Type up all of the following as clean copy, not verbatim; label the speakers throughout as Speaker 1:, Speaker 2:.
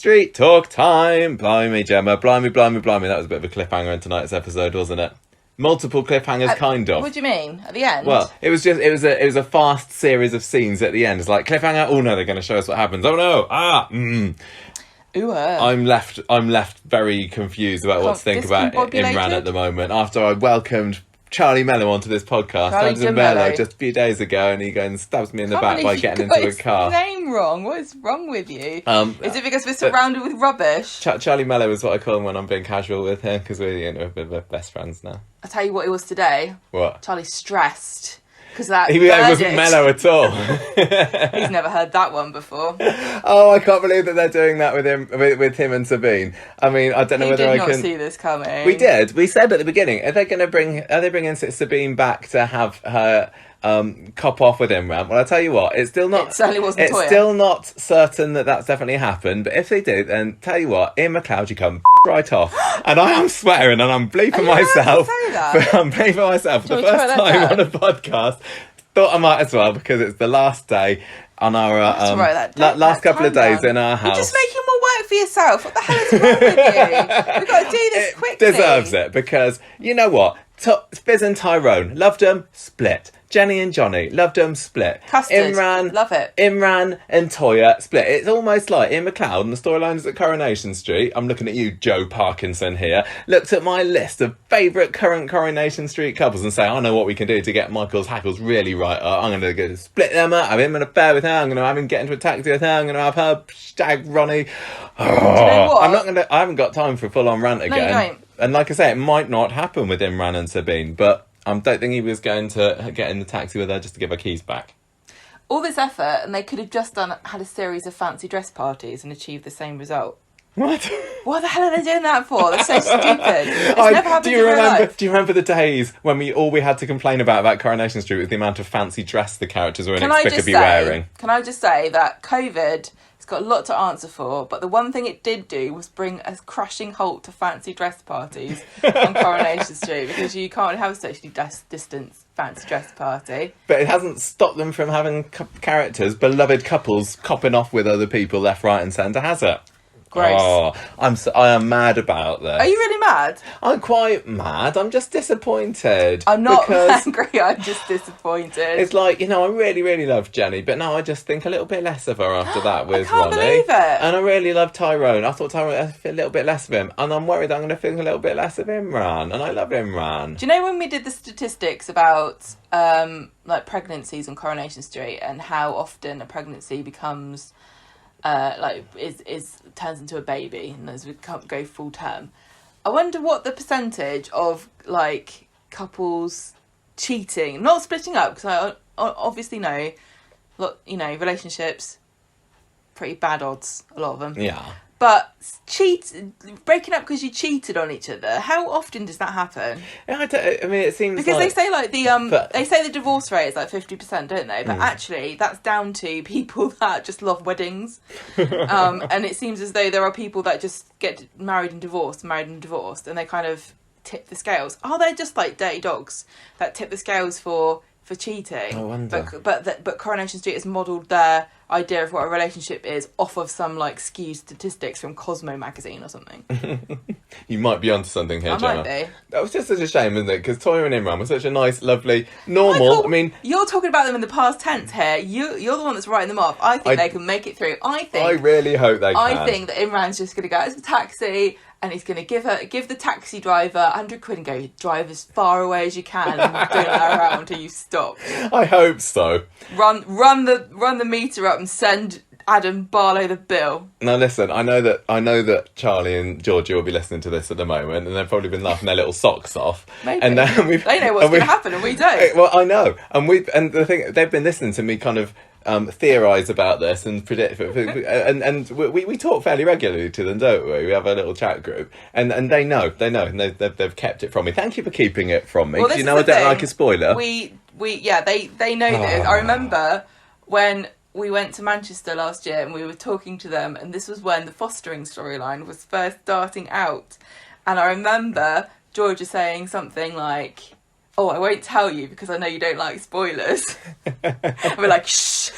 Speaker 1: Street talk time. Blimey, Gemma. Blimey. That was a bit of a cliffhanger in tonight's episode, wasn't it? Multiple cliffhangers, kind of.
Speaker 2: What do you mean? At the end?
Speaker 1: Well, it was a fast series of scenes at the end. It's like cliffhanger. Oh no, they're going to show us what happens. Oh no.
Speaker 2: Ooh,
Speaker 1: I'm left very confused about what to think about Imran at the moment. After I welcomed Charlie Mello onto this podcast, Charlie Mello just a few days ago, and he goes and stabs me in the back by getting into a car.
Speaker 2: Name wrong. What is wrong with you? Is it because we're surrounded with rubbish?
Speaker 1: Charlie Mello is what I call him when I'm being casual with him, because we're best friends now.
Speaker 2: I'll tell you what it was today.
Speaker 1: What?
Speaker 2: Charlie's stressed. Because that
Speaker 1: he wasn't mellow at all.
Speaker 2: He's never heard that one before.
Speaker 1: Oh, I can't believe that they're doing that with him and Sabine. I mean, I don't know whether I can.
Speaker 2: We did not see this coming.
Speaker 1: We did. We said at the beginning, are they bringing Sabine back to have her cop off with Imran? Well, I'll tell you what, it's still not.
Speaker 2: It certainly wasn't.
Speaker 1: It's still not certain that that's definitely happened. But if they do, then tell you what, Ian McLeod, you come right off. And I am swearing and I'm bleeping myself. I'm bleeping myself for the first time on a podcast. Thought I might as well, because it's the last day on our last couple of days in our house.
Speaker 2: You're just making more work for yourself. What the hell is wrong with you? We've got to do this quickly.
Speaker 1: It deserves it, because you know what? Fizz and Tyrone loved them, split. Jenny and Johnny loved them, split.
Speaker 2: Custard, love it.
Speaker 1: Imran and Toya, split. It's almost like Ian McLeod and the storylines at Coronation Street. I'm looking at you, Joe Parkinson here. Looked at my list of favourite current Coronation Street couples and say, I know what we can do to get Michael's hackles really right up. I'm going to go split them up, have him in an affair with her. I'm going to have him get into a taxi with her. I'm going to have her stag Ronnie.
Speaker 2: Do you know what?
Speaker 1: I haven't got time for a full-on rant again.
Speaker 2: No, you don't.
Speaker 1: And like I say, it might not happen with Imran and Sabine, but I don't think he was going to get in the taxi with her just to give her keys back.
Speaker 2: All this effort, and they could have just had a series of fancy dress parties and achieved the same result.
Speaker 1: What?
Speaker 2: What the hell are they doing that for? They're so stupid. It's never happened in real life.
Speaker 1: Do you remember the days when all we had to complain about Coronation Street was the amount of fancy dress the characters were inexplicably wearing?
Speaker 2: Can I just say that COVID has got a lot to answer for, but the one thing it did do was bring a crashing halt to fancy dress parties on Coronation Street, because you can't have a socially distanced fancy dress party.
Speaker 1: But it hasn't stopped them from having characters, beloved couples, copping off with other people left, right and centre, has it?
Speaker 2: Gross.
Speaker 1: Oh, I am mad about this.
Speaker 2: Are you really mad?
Speaker 1: I'm quite mad. I'm just disappointed.
Speaker 2: I'm not angry, I'm just disappointed.
Speaker 1: It's like, I really, really love Jenny, but now I just think a little bit less of her after that with Ronnie.
Speaker 2: I can't believe it.
Speaker 1: And I really love Tyrone. I thought Tyrone, I feel a little bit less of him. And I'm worried I'm going to think a little bit less of Imran. And I love Imran. Do
Speaker 2: you know when we did the statistics about pregnancies on Coronation Street and how often a pregnancy becomes... turns into a baby, and as we go full term, I wonder what the percentage of couples cheating, not splitting up, because I obviously know, relationships, pretty bad odds, a lot of them.
Speaker 1: Yeah.
Speaker 2: But breaking up because you cheated on each other, how often does that happen?
Speaker 1: It seems
Speaker 2: because they say they say the divorce rate is 50%, don't they? But actually, that's down to people that just love weddings, and it seems as though there are people that just get married and divorced, and they kind of tip the scales. Oh, they're just like dirty dogs that tip the scales for cheating.
Speaker 1: I wonder.
Speaker 2: But Coronation Street has modelled their idea of what a relationship is off of some skewed statistics from Cosmo magazine or something.
Speaker 1: You might be onto something here, Gemma.
Speaker 2: Might be.
Speaker 1: That was just such a shame, isn't it? Because Toya and Imran were such a nice, lovely, normal.
Speaker 2: Michael, you're talking about them in the past tense here. You're the one that's writing them off. I think they can make it through. I really hope they can. I think that Imran's just going to go out to the taxi and he's going to give the taxi driver 100 quid and go, drive as far away as you can and don't let her out until you stop.
Speaker 1: I hope so.
Speaker 2: Run the meter up and send Adam Barlow the bill.
Speaker 1: Now listen, I know that Charlie and Georgia will be listening to this at the moment, and they've probably been laughing their little socks off.
Speaker 2: Maybe. And they know what's going to happen, and we don't.
Speaker 1: Well, I know, and the thing, they've been listening to me kind of theorise about this and predict, and we talk fairly regularly to them, don't we? We have a little chat group, and they know, and they've kept it from me. Thank you for keeping it from me. Well, I don't like a spoiler.
Speaker 2: They know this. I remember when we went to Manchester last year and we were talking to them, and this was when the fostering storyline was first starting out, and I remember Georgia saying something like, "Oh, I won't tell you because I know you don't like spoilers." And we're like, shh.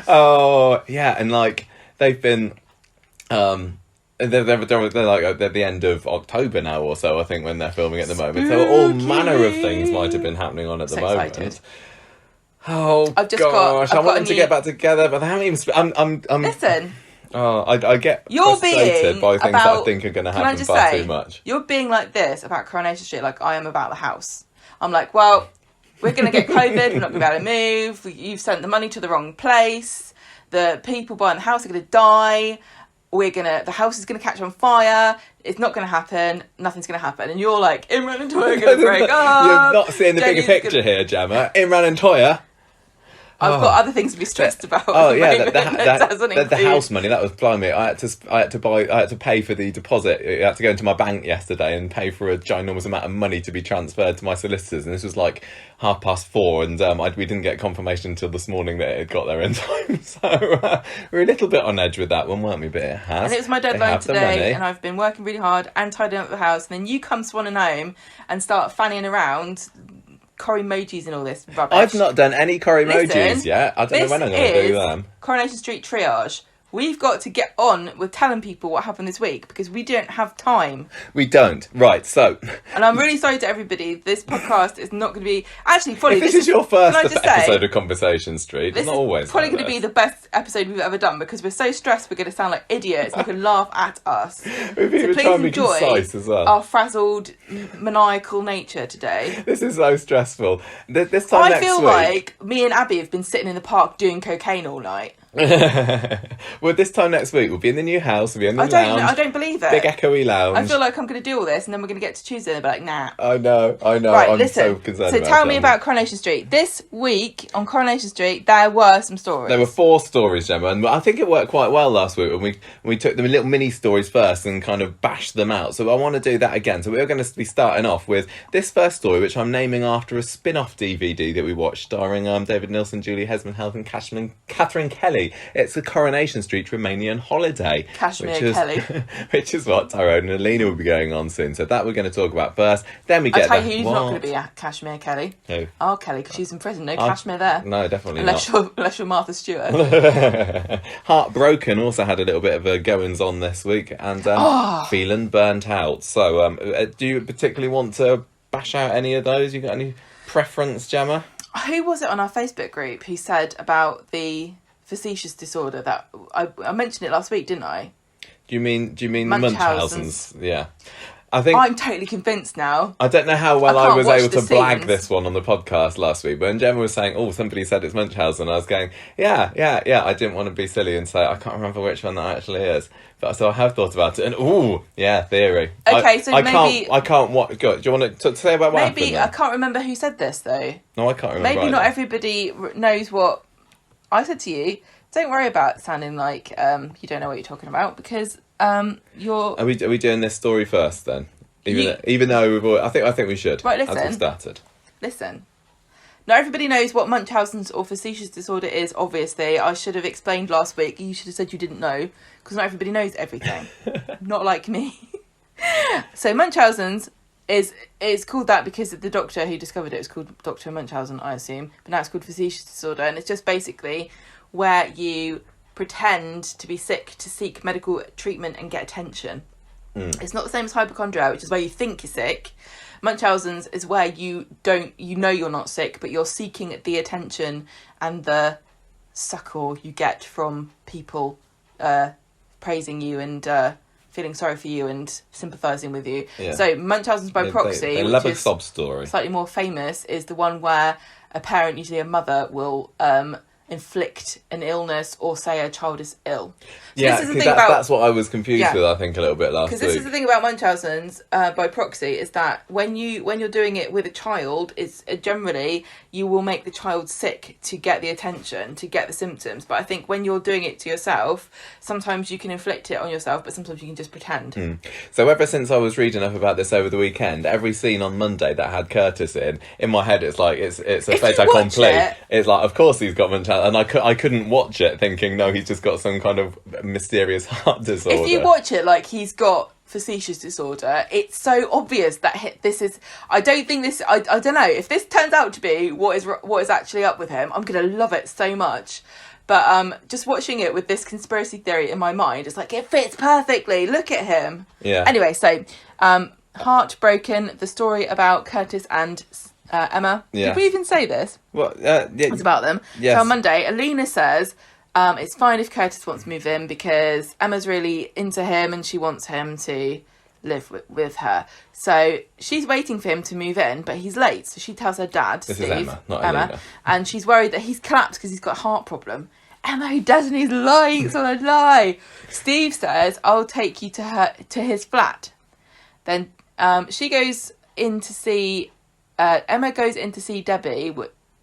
Speaker 1: Oh, yeah, and they've been they're like at the end of October now or so, I think, when they're filming at the moment. So all manner of things might have been happening on at the moment.
Speaker 2: Excited.
Speaker 1: Oh gosh, I want them to get back together, but they haven't even. I'm
Speaker 2: Listen.
Speaker 1: Oh, I get
Speaker 2: You're
Speaker 1: frustrated by things that I think are going to happen far too much.
Speaker 2: You're being like this about Coronation Street, like I am about the house. I'm like, well, we're going to get COVID. We're not going to be able to move. You've sent the money to the wrong place. The people buying the house are going to die. The house is going to catch on fire. It's not going to happen. Nothing's going to happen. And you're like, Imran and Toya are going to break up.
Speaker 1: You're not seeing the bigger picture here, Gemma. Imran and Toya.
Speaker 2: I've got other things to be stressed about.
Speaker 1: Oh yeah, the house money, that was blimey. I had to pay for the deposit. I had to go into my bank yesterday and pay for a ginormous amount of money to be transferred to my solicitors, and this was like 4:30, and we didn't get confirmation until this morning that it had got there in time. So we're a little bit on edge with that one, weren't we? But it has.
Speaker 2: And it was my deadline today, and I've been working really hard and tidying up the house, and then you come swanning home and start fanning around Corrie emojis and all this rubbish.
Speaker 1: I've not done any Corrie emojis yet. I don't know when I'm going to do them.
Speaker 2: Coronation Street triage. We've got to get on with telling people what happened this week because we don't have time.
Speaker 1: We don't. Right, so...
Speaker 2: And I'm really sorry to everybody. This podcast is not going to be... Actually, probably...
Speaker 1: This is your first episode of Conversation Street. It's not always
Speaker 2: probably going to be the best episode we've ever done because we're so stressed we're going to sound like idiots and you can laugh at us.
Speaker 1: We've even tried to be concise as well.
Speaker 2: Our frazzled, maniacal nature today.
Speaker 1: This is so stressful. This time next week...
Speaker 2: I feel like me and Abby have been sitting in the park doing cocaine all night.
Speaker 1: Well, this time next week we'll be in the new house, we'll be in the lounge.
Speaker 2: I don't believe it.
Speaker 1: Big echoey lounge.
Speaker 2: I feel like I'm going to do all this and then we're going to get to Tuesday and be like, nah.
Speaker 1: I know.
Speaker 2: Right,
Speaker 1: I'm
Speaker 2: listen.
Speaker 1: so concerned
Speaker 2: So tell me about Coronation Street. This week on Coronation Street there were some stories.
Speaker 1: There were 4 stories, Gemma, and I think it worked quite well last week when we took them little mini stories first and kind of bashed them out. So I want to do that again. So we're going to be starting off with this first story, which I'm naming after a spin-off DVD that we watched starring David Nilsson, Julie Hesmond-Health and Catherine Kelly. It's a Coronation Street Romanian holiday.
Speaker 2: Kelly.
Speaker 1: Which is what Tyrone and Alina will be going on soon. So that we're going to talk about first. Then we get
Speaker 2: I'll tell you who's not going to be at Kashmir Kelly.
Speaker 1: Who?
Speaker 2: Oh, Kelly, because she's in prison. No Kashmir there.
Speaker 1: No, definitely
Speaker 2: not. Unless you're Martha Stewart.
Speaker 1: Heartbroken also had a little bit of a goings on this week and feeling burnt out. So do you particularly want to bash out any of those? You got any preference, Gemma?
Speaker 2: Who was it on our Facebook group who said about the facetious disorder that I mentioned it last week, didn't I?
Speaker 1: Do you mean Munchausen's? Yeah.
Speaker 2: I'm totally convinced now.
Speaker 1: I don't know how well I was able to blag this one on the podcast last week, but when Gemma was saying, oh, somebody said it's Munchausen, I was going, yeah, I didn't want to be silly and say, I can't remember which one that actually is. But so I have thought about it, and theory.
Speaker 2: Okay, so maybe...
Speaker 1: I can't, what, do you want to say about what happened?
Speaker 2: Maybe, I can't remember who said this, though.
Speaker 1: No, I can't remember.
Speaker 2: Maybe not everybody knows what I said to you. Don't worry about sounding like you don't know what you're talking about, because you're...
Speaker 1: Are we doing this story first, then? Even though we've already, I think we should.
Speaker 2: Right, listen.
Speaker 1: As we've started.
Speaker 2: Listen. Not everybody knows what Munchausen's or facetious disorder is, obviously. I should have explained last week. You should have said you didn't know, because not everybody knows everything. Not like me. So Munchausen's is called that because the doctor who discovered it was called Dr. Munchausen, I assume. But now it's called facetious disorder, and it's just basically where you pretend to be sick to seek medical treatment and get attention. It's not the same as hypochondria, which is where you think you're sick. Munchausen's is where you know you're not sick, but you're seeking the attention and the succor you get from people praising you and feeling sorry for you and sympathising with you. Yeah. So Munchausen's by proxy,
Speaker 1: they love a sob story.
Speaker 2: Slightly more famous, is the one where a parent, usually a mother, will inflict an illness or say a child is ill. So
Speaker 1: yeah, that's what I was confused with, I think, a little bit last week.
Speaker 2: Because this is the thing about Munchausen's by proxy, is that when you're doing it with a child, it's generally you will make the child sick to get the attention, to get the symptoms. But I think when you're doing it to yourself, sometimes you can inflict it on yourself, but sometimes you can just pretend.
Speaker 1: So ever since I was reading up about this over the weekend, every scene on Monday that had Curtis in my head, it's like it's a fait accompli. It's like, of course he's got Munchausen. And I couldn't watch it thinking, no, he's just got some kind of mysterious heart disorder.
Speaker 2: If you watch it like he's got facetious disorder, it's so obvious that this is... I don't think this... I don't know. If this turns out to be what is actually up with him, I'm going to love it so much. But just watching it with this conspiracy theory in my mind, it's like, it fits perfectly. Look at him.
Speaker 1: Yeah.
Speaker 2: Anyway, so Heartbroken, the story about Curtis and Emma.
Speaker 1: Yeah.
Speaker 2: Did we even say this?
Speaker 1: Well, yeah.
Speaker 2: It's about them.
Speaker 1: Yes.
Speaker 2: So on Monday, Alina says it's fine if Curtis wants to move in because Emma's really into him and she wants him to live with her. So she's waiting for him to move in, but he's late. So she tells her dad,
Speaker 1: This
Speaker 2: Steve,
Speaker 1: is Emma, not Alina.
Speaker 2: and she's worried that he's collapsed because he's got a heart problem. Emma, who doesn't, he's lying. It's all a lie. Steve says, I'll take you to his flat. Then she goes in to see Emma goes in to see Debbie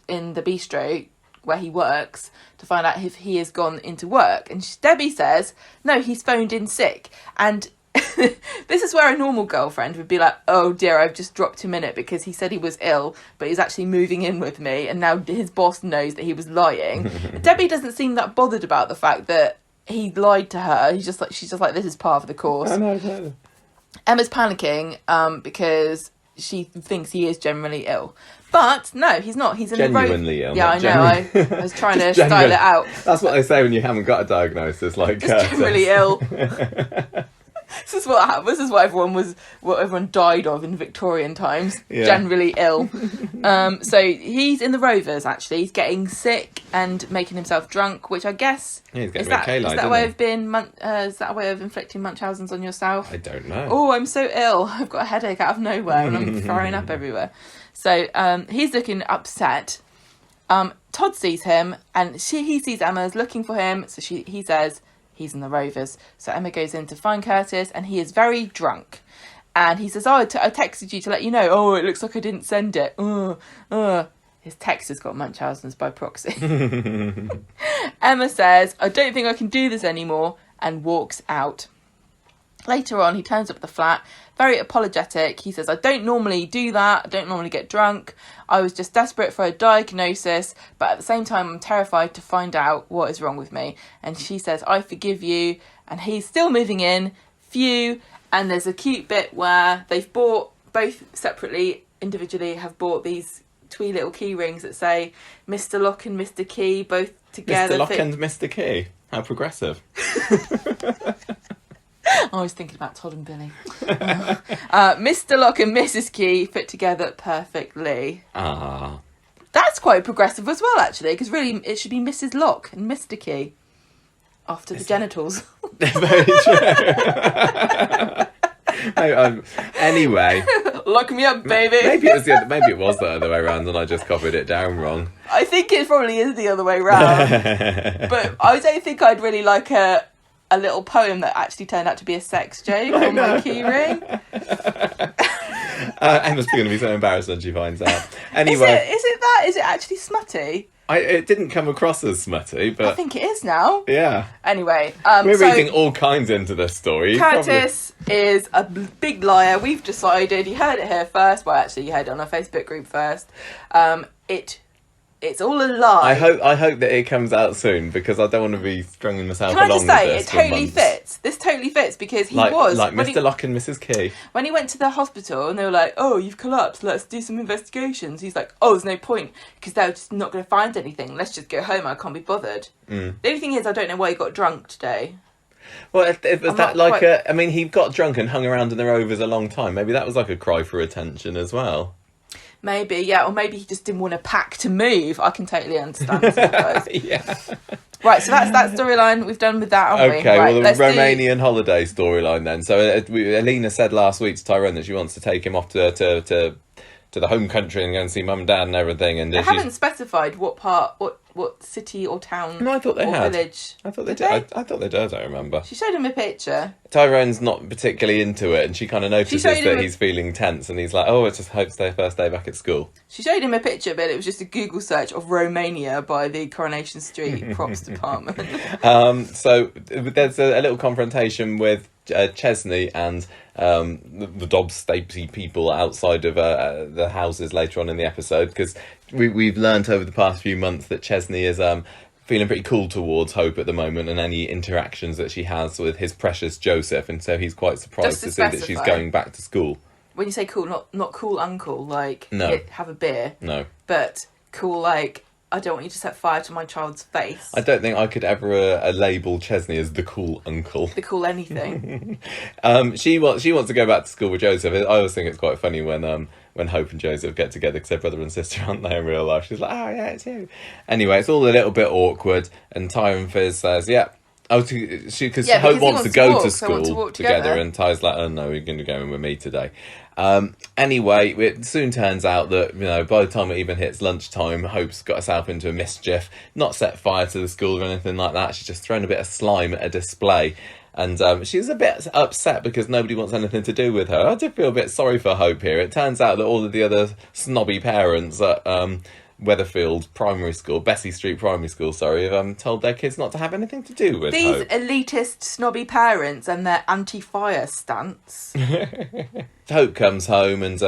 Speaker 2: in the bistro where he works to find out if he has gone into work. And Debbie says, no, he's phoned in sick. And this is where a normal girlfriend would be like, oh dear, I've just dropped him in it because he said he was ill, but he's actually moving in with me. And now his boss knows that he was lying. Debbie doesn't seem that bothered about the fact that he lied to her. She's just like, this is part of the course.
Speaker 1: I know.
Speaker 2: Emma's panicking because she thinks he is generally ill. But no, he's not. He's in
Speaker 1: genuinely ill.
Speaker 2: Yeah, I know. I was trying to style it out.
Speaker 1: That's what they say when you haven't got a diagnosis, like
Speaker 2: just generally ill. This is what everyone died of in Victorian times. Yeah. Generally ill. So he's in the Rovers. Actually, he's getting sick and making himself drunk, which I guess
Speaker 1: he's getting
Speaker 2: is that a way of inflicting Munchausens on yourself?
Speaker 1: I don't know.
Speaker 2: Oh, I'm so ill. I've got a headache out of nowhere and I'm throwing up everywhere. So he's looking upset. Todd sees him and he sees Emma's looking for him. So he says he's in the Rovers. So Emma goes in to find Curtis and he is very drunk. And he says, I texted you to let you know. Oh, it looks like I didn't send it. His text has got Munchausen's by proxy. Emma says, I don't think I can do this anymore, and walks out. Later on, he turns up at the flat, very apologetic. He says, I don't normally do that. I don't normally get drunk. I was just desperate for a diagnosis, but at the same time, I'm terrified to find out what is wrong with me. And she says, I forgive you. And he's still moving in. Phew. And there's a cute bit where they've bought, both separately, individually, have bought these twee little key rings that say Mr. Lock and Mr. Key, both together.
Speaker 1: Mr. Lock and Mr. Key. How progressive.
Speaker 2: I was thinking about Todd and Billy. Mr. Lock and Mrs. Key fit together perfectly.
Speaker 1: Ah.
Speaker 2: That's quite progressive as well, actually, because really it should be Mrs. Lock and Mr. Key. After the genitals.
Speaker 1: Very true. Anyway.
Speaker 2: Lock me up, baby.
Speaker 1: Maybe it was the other way around and I just copied it down wrong.
Speaker 2: I think it probably is the other way round. But I don't think I'd really like a little poem that actually turned out to be a sex joke on my key ring.
Speaker 1: Emma's going to be so embarrassed when she finds out. Anyway,
Speaker 2: is it actually smutty?
Speaker 1: It didn't come across as smutty, but
Speaker 2: I think it is now.
Speaker 1: Yeah.
Speaker 2: Anyway,
Speaker 1: we're reading all kinds into this story.
Speaker 2: Curtis is a big liar. We've decided. You heard it here first. Well, actually, you heard it on our Facebook group first. It's all a lie.
Speaker 1: I hope that it comes out soon because I don't want to be stringing myself along with this.
Speaker 2: Can I just say, it totally fits. This totally fits because he was...
Speaker 1: Like Mr. Lock and Mrs. Key.
Speaker 2: When he went to the hospital and they were like, oh, you've collapsed, let's do some investigations. He's like, oh, there's no point because they're just not going to find anything. Let's just go home. I can't be bothered. The only thing is, I don't know why he got drunk today.
Speaker 1: Well, he got drunk and hung around in the Rovers a long time. Maybe that was like a cry for attention as well.
Speaker 2: Maybe, yeah, or maybe he just didn't want to pack to move. I can totally understand.
Speaker 1: Yeah.
Speaker 2: Right, so that's that storyline. We've done with that, haven't we?
Speaker 1: Okay,
Speaker 2: right,
Speaker 1: well, the Romanian holiday storyline then. So Alina said last week to Tyrone that she wants to take him off to the home country and go and see mum and dad and everything. And
Speaker 2: they haven't specified what part, what city or town.
Speaker 1: No, I thought they had.
Speaker 2: Village.
Speaker 1: I thought they did. I thought they did. I remember.
Speaker 2: She showed him a picture.
Speaker 1: Tyrone's not particularly into it, and she kind of notices that he's feeling tense, and he's like, "Oh, it's just Hope's first day back at school."
Speaker 2: She showed him a picture, but it was just a Google search of Romania by the Coronation Street props department.
Speaker 1: So there's a little confrontation with Chesney and the Dobbs Stapesy people outside of the houses later on in the episode, because we've learnt over the past few months that Chesney is feeling pretty cool towards Hope at the moment and any interactions that she has with his precious Joseph, and so he's quite surprised to see that she's going back to school.
Speaker 2: When you say cool, not cool uncle, like
Speaker 1: no.
Speaker 2: have a beer.
Speaker 1: No.
Speaker 2: But cool like, I don't want you to set fire to my child's face.
Speaker 1: I don't think I could ever label Chesney as the cool uncle.
Speaker 2: The cool anything.
Speaker 1: She wants to go back to school with Joseph. I always think it's quite funny when Hope and Joseph get together because they're brother and sister, aren't they, in real life? She's like, oh yeah, it's you. Anyway, it's all a little bit awkward, and Tyron Fizz says, yeah. Oh, because Hope wants to go to school together, and Ty's like, oh no, you're going to go in with me today. Anyway, it soon turns out that, by the time it even hits lunchtime, Hope's got herself into a mischief, not set fire to the school or anything like that. She's just thrown a bit of slime at a display. And she's a bit upset because nobody wants anything to do with her. I do feel a bit sorry for Hope here. It turns out that all of the other snobby parents at Weatherfield Primary School, Bessie Street Primary School, have told their kids not to have anything to do with
Speaker 2: these
Speaker 1: Hope.
Speaker 2: Elitist snobby parents and their anti-fire stance.
Speaker 1: Hope comes home and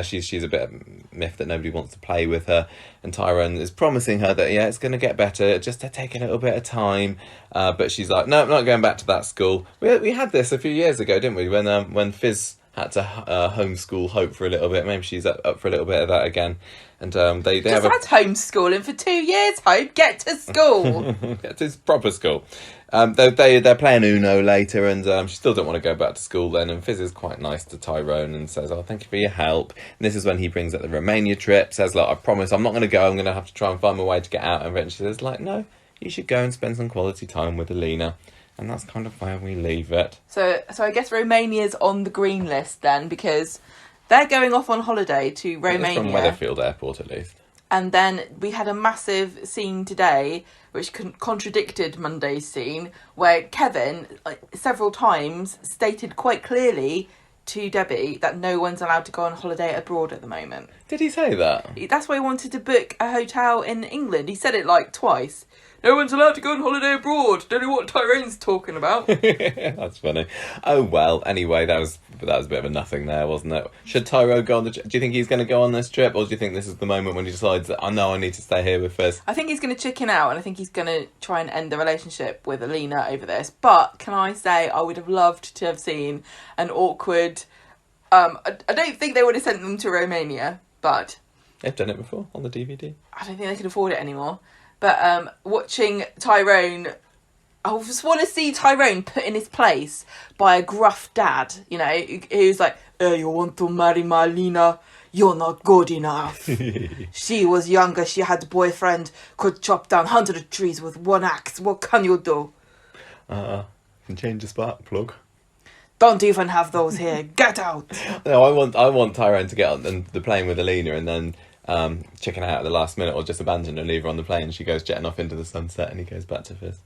Speaker 1: she's a bit miffed that nobody wants to play with her, and Tyrone is promising her that it's going to get better, just to take a little bit of time, but she's like, no, I'm not going back to that school. We had this a few years ago, didn't we, when Fizz had to homeschool Hope for a little bit. Maybe she's up for a little bit of that again. And they
Speaker 2: just had homeschooling for 2 years. Hope, get to school.
Speaker 1: Get to proper school. They're playing Uno later, and she still don't want to go back to school then. And Fizz is quite nice to Tyrone and says, "Oh, thank you for your help." And this is when he brings up the Romania trip. Says, "Look, I promise I'm not going to go. I'm going to have to try and find my way to get out." And she says, "Like, no, you should go and spend some quality time with Alina." And that's kind of where we leave it. So
Speaker 2: I guess Romania's on the green list then, because they're going off on holiday to Romania.
Speaker 1: It's from Weatherfield Airport, at least.
Speaker 2: And then we had a massive scene today, which contradicted Monday's scene, where Kevin, several times, stated quite clearly to Debbie that no one's allowed to go on holiday abroad at the moment.
Speaker 1: Did he say that?
Speaker 2: That's why he wanted to book a hotel in England. He said it twice. No one's allowed to go on holiday abroad. Don't know what Tyrone's talking about.
Speaker 1: That's funny. Oh well. Anyway, that was a bit of a nothing there, wasn't it? Should Tyrone go on the trip? Do you think he's going to go on this trip, or do you think this is the moment when he decides that I need to stay here with Fizz?
Speaker 2: I think he's going to chicken out, and I think he's going to try and end the relationship with Alina over this. But can I say, I would have loved to have seen an awkward. I don't think they would have sent them to Romania, but
Speaker 1: they've done it before on the DVD.
Speaker 2: I don't think they can afford it anymore. But watching Tyrone, I just want to see Tyrone put in his place by a gruff dad, who's like, "Hey, you want to marry my Lena? You're not good enough. She was younger, she had a boyfriend, could chop down 100 trees with one axe. What can you do?
Speaker 1: Can change the spark plug.
Speaker 2: Don't even have those here. Get out."
Speaker 1: No, I want Tyrone to get on the plane with Alina and then checking out at the last minute, or just abandon her and leave her on the plane. She goes jetting off into the sunset, and he goes back to Fizz.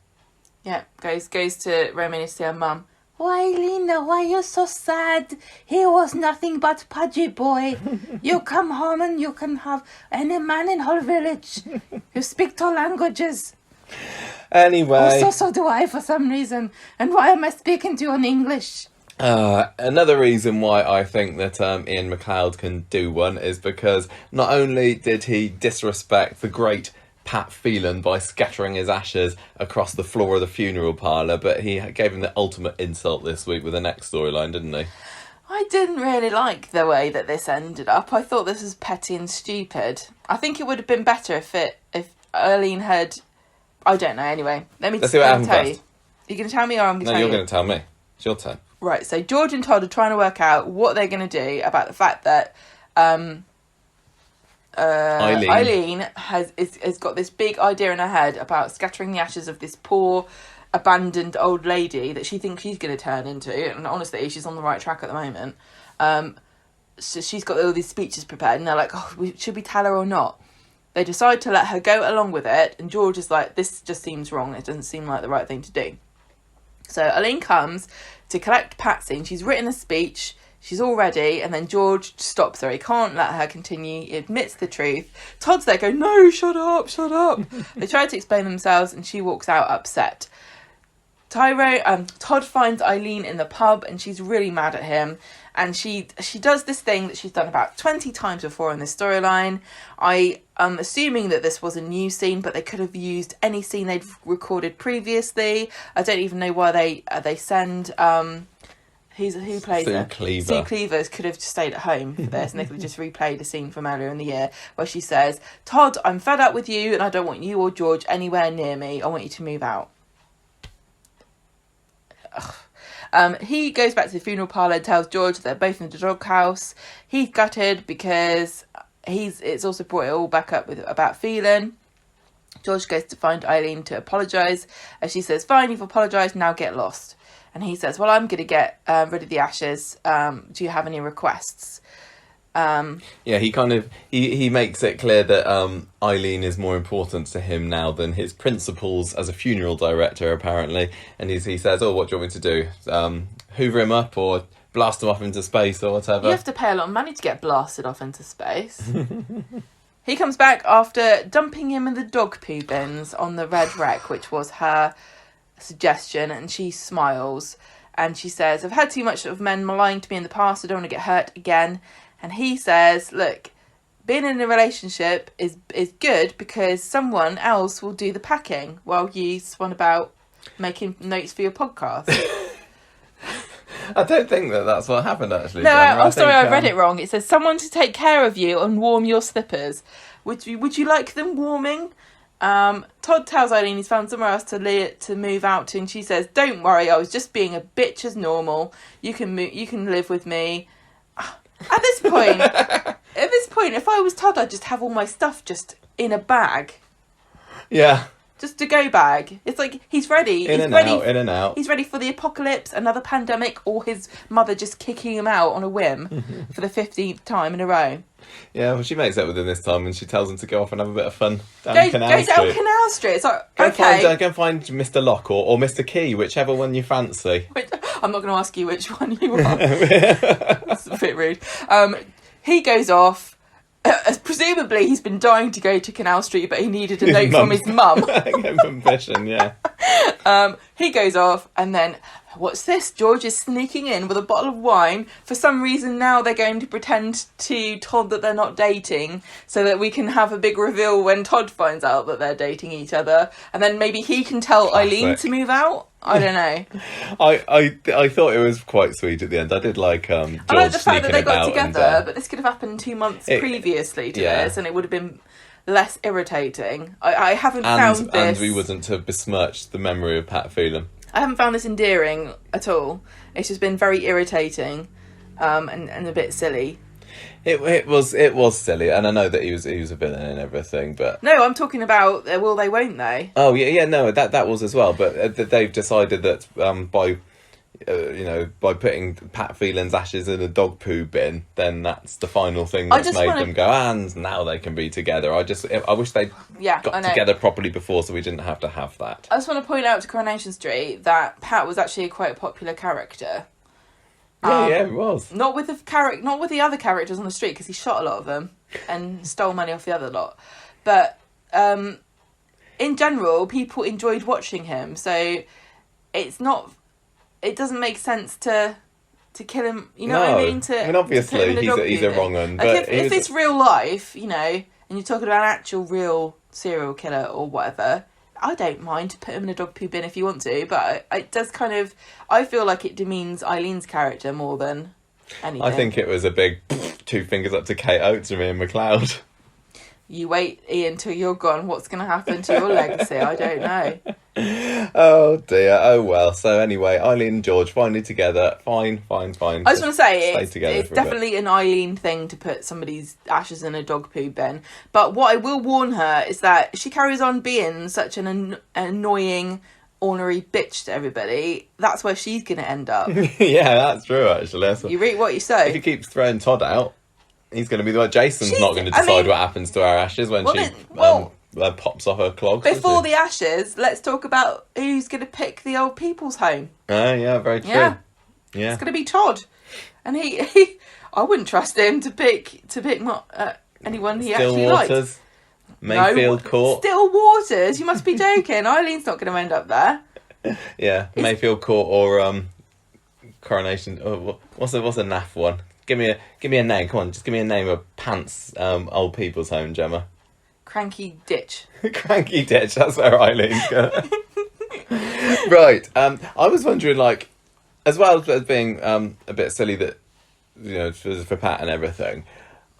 Speaker 2: Yeah, goes to Romania to see her mum. "Why, Lena, why are you so sad? He was nothing but pudgy boy. You come home and you can have any man in whole village. You speak 2 languages."
Speaker 1: Anyway.
Speaker 2: So do I, for some reason. And why am I speaking to you in English?
Speaker 1: Another reason why I think that Ian McLeod can do one is because not only did he disrespect the great Pat Phelan by scattering his ashes across the floor of the funeral parlour, but he gave him the ultimate insult this week with the next storyline, didn't he?
Speaker 2: I didn't really like the way that this ended up. I thought this was petty and stupid. I think it would have been better if Eileen had... I don't know, anyway. Let's see what happens first. Are you going to tell me, or I'm going to tell you?
Speaker 1: No, you're going to tell me. It's your turn.
Speaker 2: Right, so George and Todd are trying to work out what they're going to do about the fact that Eileen has got this big idea in her head about scattering the ashes of this poor, abandoned old lady that she thinks she's going to turn into. And honestly, she's on the right track at the moment. So she's got all these speeches prepared, and they're like, should we tell her or not? They decide to let her go along with it, and George is like, this just seems wrong. It doesn't seem like the right thing to do. So Eileen comes to collect Patsy, and she's written a speech. She's all ready, and then George stops her. He can't let her continue. He admits the truth. Todd's there going, "No, shut up. They try to explain themselves, and she walks out upset. Todd finds Eileen in the pub, and she's really mad at him. And she does this thing that she's done about 20 times before in this storyline. I am assuming that this was a new scene, but they could have used any scene they'd recorded previously. I don't even know why they send Who plays
Speaker 1: Sue
Speaker 2: her?
Speaker 1: Cleaver.
Speaker 2: Sue Cleaver could have just stayed at home for this, and they could have just replayed a scene from earlier in the year where she says, "Todd, I'm fed up with you, and I don't want you or George anywhere near me. I want you to move out." He goes back to the funeral parlour and tells George that they're both in the doghouse. He's gutted because it's also brought it all back up about feeling. George goes to find Eileen to apologise, and she says, "Fine, you've apologised, now get lost." And he says, "Well, I'm going to get rid of the ashes. Do you have any requests?"
Speaker 1: He kind of he makes it clear that Eileen is more important to him now than his principles as a funeral director, apparently. And he says, "Oh, what do you want me to do? Hoover him up or blast him off into space or whatever?"
Speaker 2: You have to pay a lot of money to get blasted off into space. He comes back after dumping him in the dog poo bins on the red wreck, which was her suggestion, and she smiles and she says, "I've had too much of men lying to me in the past. I don't want to get hurt again." And he says, "Look, being in a relationship is good because someone else will do the packing while you swan about making notes for your podcast."
Speaker 1: I don't think that's what happened, actually.
Speaker 2: No,
Speaker 1: Gemma.
Speaker 2: I read it wrong. It says someone to take care of you and warm your slippers. Would you like them warming? Todd tells Eileen he's found somewhere else to move out to, and she says, "Don't worry, I was just being a bitch as normal. You can live with me." At this point, if I was Todd, I'd just have all my stuff just in a bag.
Speaker 1: Yeah.
Speaker 2: Just to go bag. It's like he's ready.
Speaker 1: In and out.
Speaker 2: He's ready for the apocalypse, another pandemic, or his mother just kicking him out on a whim for the 15th time in a row.
Speaker 1: Yeah, well, she makes up with him this time, and she tells him to go off and have a bit of fun down Canal Street.
Speaker 2: Go down Canal Street. It's like,
Speaker 1: go
Speaker 2: okay.
Speaker 1: find Mr. Lock or Mr. Key, whichever one you fancy.
Speaker 2: I'm not going to ask you which one you are. That's a bit rude. He goes off. Presumably he's been dying to go to Canal Street, but he needed a note from his mum.
Speaker 1: Permission, yeah.
Speaker 2: He goes off, and then, what's this? George is sneaking in with a bottle of wine. For some reason now they're going to pretend to Todd that they're not dating, so that we can have a big reveal when Todd finds out that they're dating each other, and then maybe he can tell Eileen to move out. I don't know.
Speaker 1: I thought it was quite sweet at the end. I did like George
Speaker 2: I like the fact that they got together,
Speaker 1: and,
Speaker 2: but this could have happened 2 months previously to this, and it would have been less irritating. I haven't found this...
Speaker 1: And we wasn't to besmirch the memory of Pat Phelan.
Speaker 2: I haven't found this endearing at all. It's just been very irritating and a bit silly.
Speaker 1: It was silly, and I know that he was a villain and everything, but
Speaker 2: no, I'm talking about will they, won't they?
Speaker 1: Oh yeah, no, that was as well. But they've decided that by putting Pat Phelan's ashes in a dog poo bin, then that's the final thing that's made them go, and now they can be together. I wish they got together properly before, so we didn't have to have that.
Speaker 2: I just want to point out to Coronation Street that Pat was actually quite a popular character.
Speaker 1: Yeah, it was.
Speaker 2: Not with the other characters on the street, because he shot a lot of them and stole money off the other lot. But in general, people enjoyed watching him. So it doesn't make sense to kill him. You know what I mean?
Speaker 1: Obviously he's a wrong one. But
Speaker 2: if it's real life, and you're talking about an actual real serial killer or whatever, I don't mind to put him in a dog poo bin if you want to, but it does I feel like it demeans Eileen's character more than anything.
Speaker 1: I think it was a big 2 fingers up to Kate Oates and Ian McLeod.
Speaker 2: You wait, Ian, till you're gone. What's going to happen to your legacy? I don't know.
Speaker 1: Oh dear. Oh well. So anyway, Eileen and George finally together. Fine. I just want
Speaker 2: to say it's definitely an Eileen thing to put somebody's ashes in a dog poo bin. But what I will warn her is that if she carries on being such an annoying, ornery bitch to everybody, that's where she's going to end up.
Speaker 1: Yeah, that's true. Actually,
Speaker 2: you read what you say.
Speaker 1: If he keeps throwing Todd out, he's going to be the one. Jason's not going to decide what happens to our ashes when she pops off her clogs.
Speaker 2: Before the ashes, let's talk about who's going to pick the old people's home.
Speaker 1: Yeah, very true. Yeah.
Speaker 2: It's going to be Todd, and he I wouldn't trust him to pick anyone he actually likes.
Speaker 1: Mayfield Court.
Speaker 2: Still Waters. You must be joking. Eileen's not going to end up there.
Speaker 1: Yeah, Mayfield Court or Coronation. Oh, what's a naff one? Give me a name. Come on, just give me a name of Pants old people's home, Gemma.
Speaker 2: Cranky Ditch.
Speaker 1: Cranky Ditch. That's where Eileen's going. Right. I was wondering, as well as being a bit silly that, for Pat and everything,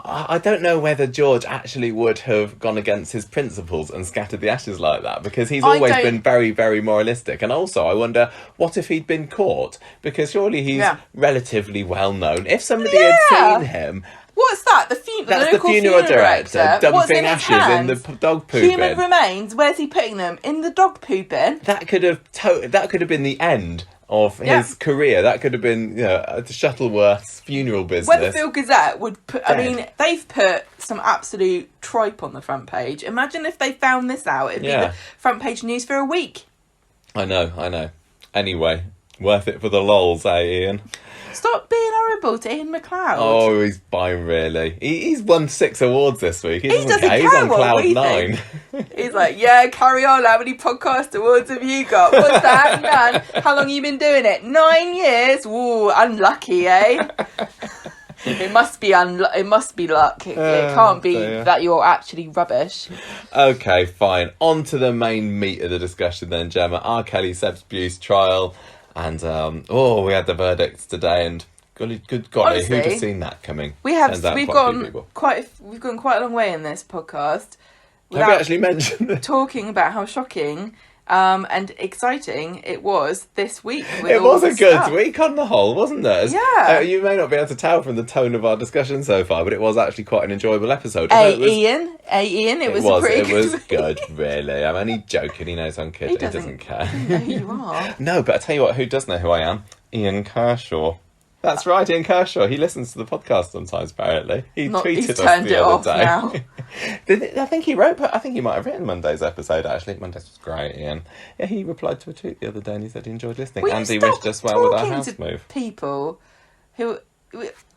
Speaker 1: I don't know whether George actually would have gone against his principles and scattered the ashes like that, because he's always been very, very moralistic. And also, I wonder, what if he'd been caught? Because surely he's relatively well known. If somebody had seen him...
Speaker 2: What's that?
Speaker 1: That's the funeral director dumping ashes in the dog poo bin.
Speaker 2: Human remains. Where's he putting them? In the dog poo bin.
Speaker 1: That could have been the end of his career. That could have been, Shuttleworth's funeral business.
Speaker 2: Weatherfield Gazette would put... I mean, they've put some absolute tripe on the front page. Imagine if they found this out. It'd be the front page news for a week.
Speaker 1: I know. Anyway, worth it for the lols, Ian?
Speaker 2: Stop being horrible to Ian McLeod.
Speaker 1: Oh, he's fine, really. He's won 6 awards this week. He doesn't
Speaker 2: care.
Speaker 1: He's on cloud 9.
Speaker 2: He's like, carry on. How many podcast awards have you got? What's that? None. How long have you been doing it? 9 years. Ooh, unlucky, eh? It must be it must be luck. It can't be that you're actually rubbish.
Speaker 1: Okay, fine. On to the main meat of the discussion then, Gemma. R. Kelly abuse trial. And, we had the verdicts today, and good golly,
Speaker 2: honestly,
Speaker 1: who'd have seen that coming?
Speaker 2: We've gone quite a long way in this podcast.
Speaker 1: Have we actually mentioned it?
Speaker 2: Talking about how shocking and exciting it was this week.
Speaker 1: It was a good week on the whole, wasn't it?
Speaker 2: Yeah.
Speaker 1: You may not be able to tell from the tone of our discussion so far, but it was actually quite an enjoyable episode.
Speaker 2: Ian, it was pretty good.
Speaker 1: It was good, really. I'm only joking. He knows I'm kidding. He doesn't care.
Speaker 2: I know who you are.
Speaker 1: No, but I tell you what, who does know who I am? Ian Kershaw. That's right, Ian Kershaw. He listens to the podcast sometimes, apparently. He tweeted us the other day.
Speaker 2: Now.
Speaker 1: I think he might have written Monday's episode, actually. Monday's was great, Ian. Yeah, he replied to a tweet the other day and he said he enjoyed listening. And he wished us well with our house move.
Speaker 2: People who...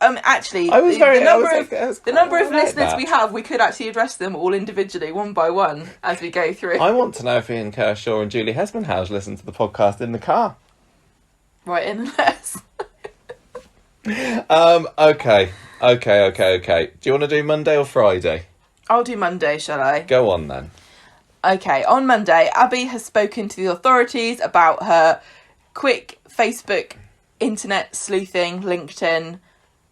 Speaker 2: actually,
Speaker 1: the
Speaker 2: number of listeners we have, we could actually address them all individually, one by one, as we go through.
Speaker 1: I want to know if Ian Kershaw and Julie Hesmanhouse listen to the podcast in the car.
Speaker 2: Right in the mess.
Speaker 1: Okay. Do you want to do Monday or Friday?
Speaker 2: I'll do Monday, shall I?
Speaker 1: Go on then.
Speaker 2: Okay, on Monday, Abby has spoken to the authorities about her quick Facebook, internet sleuthing, LinkedIn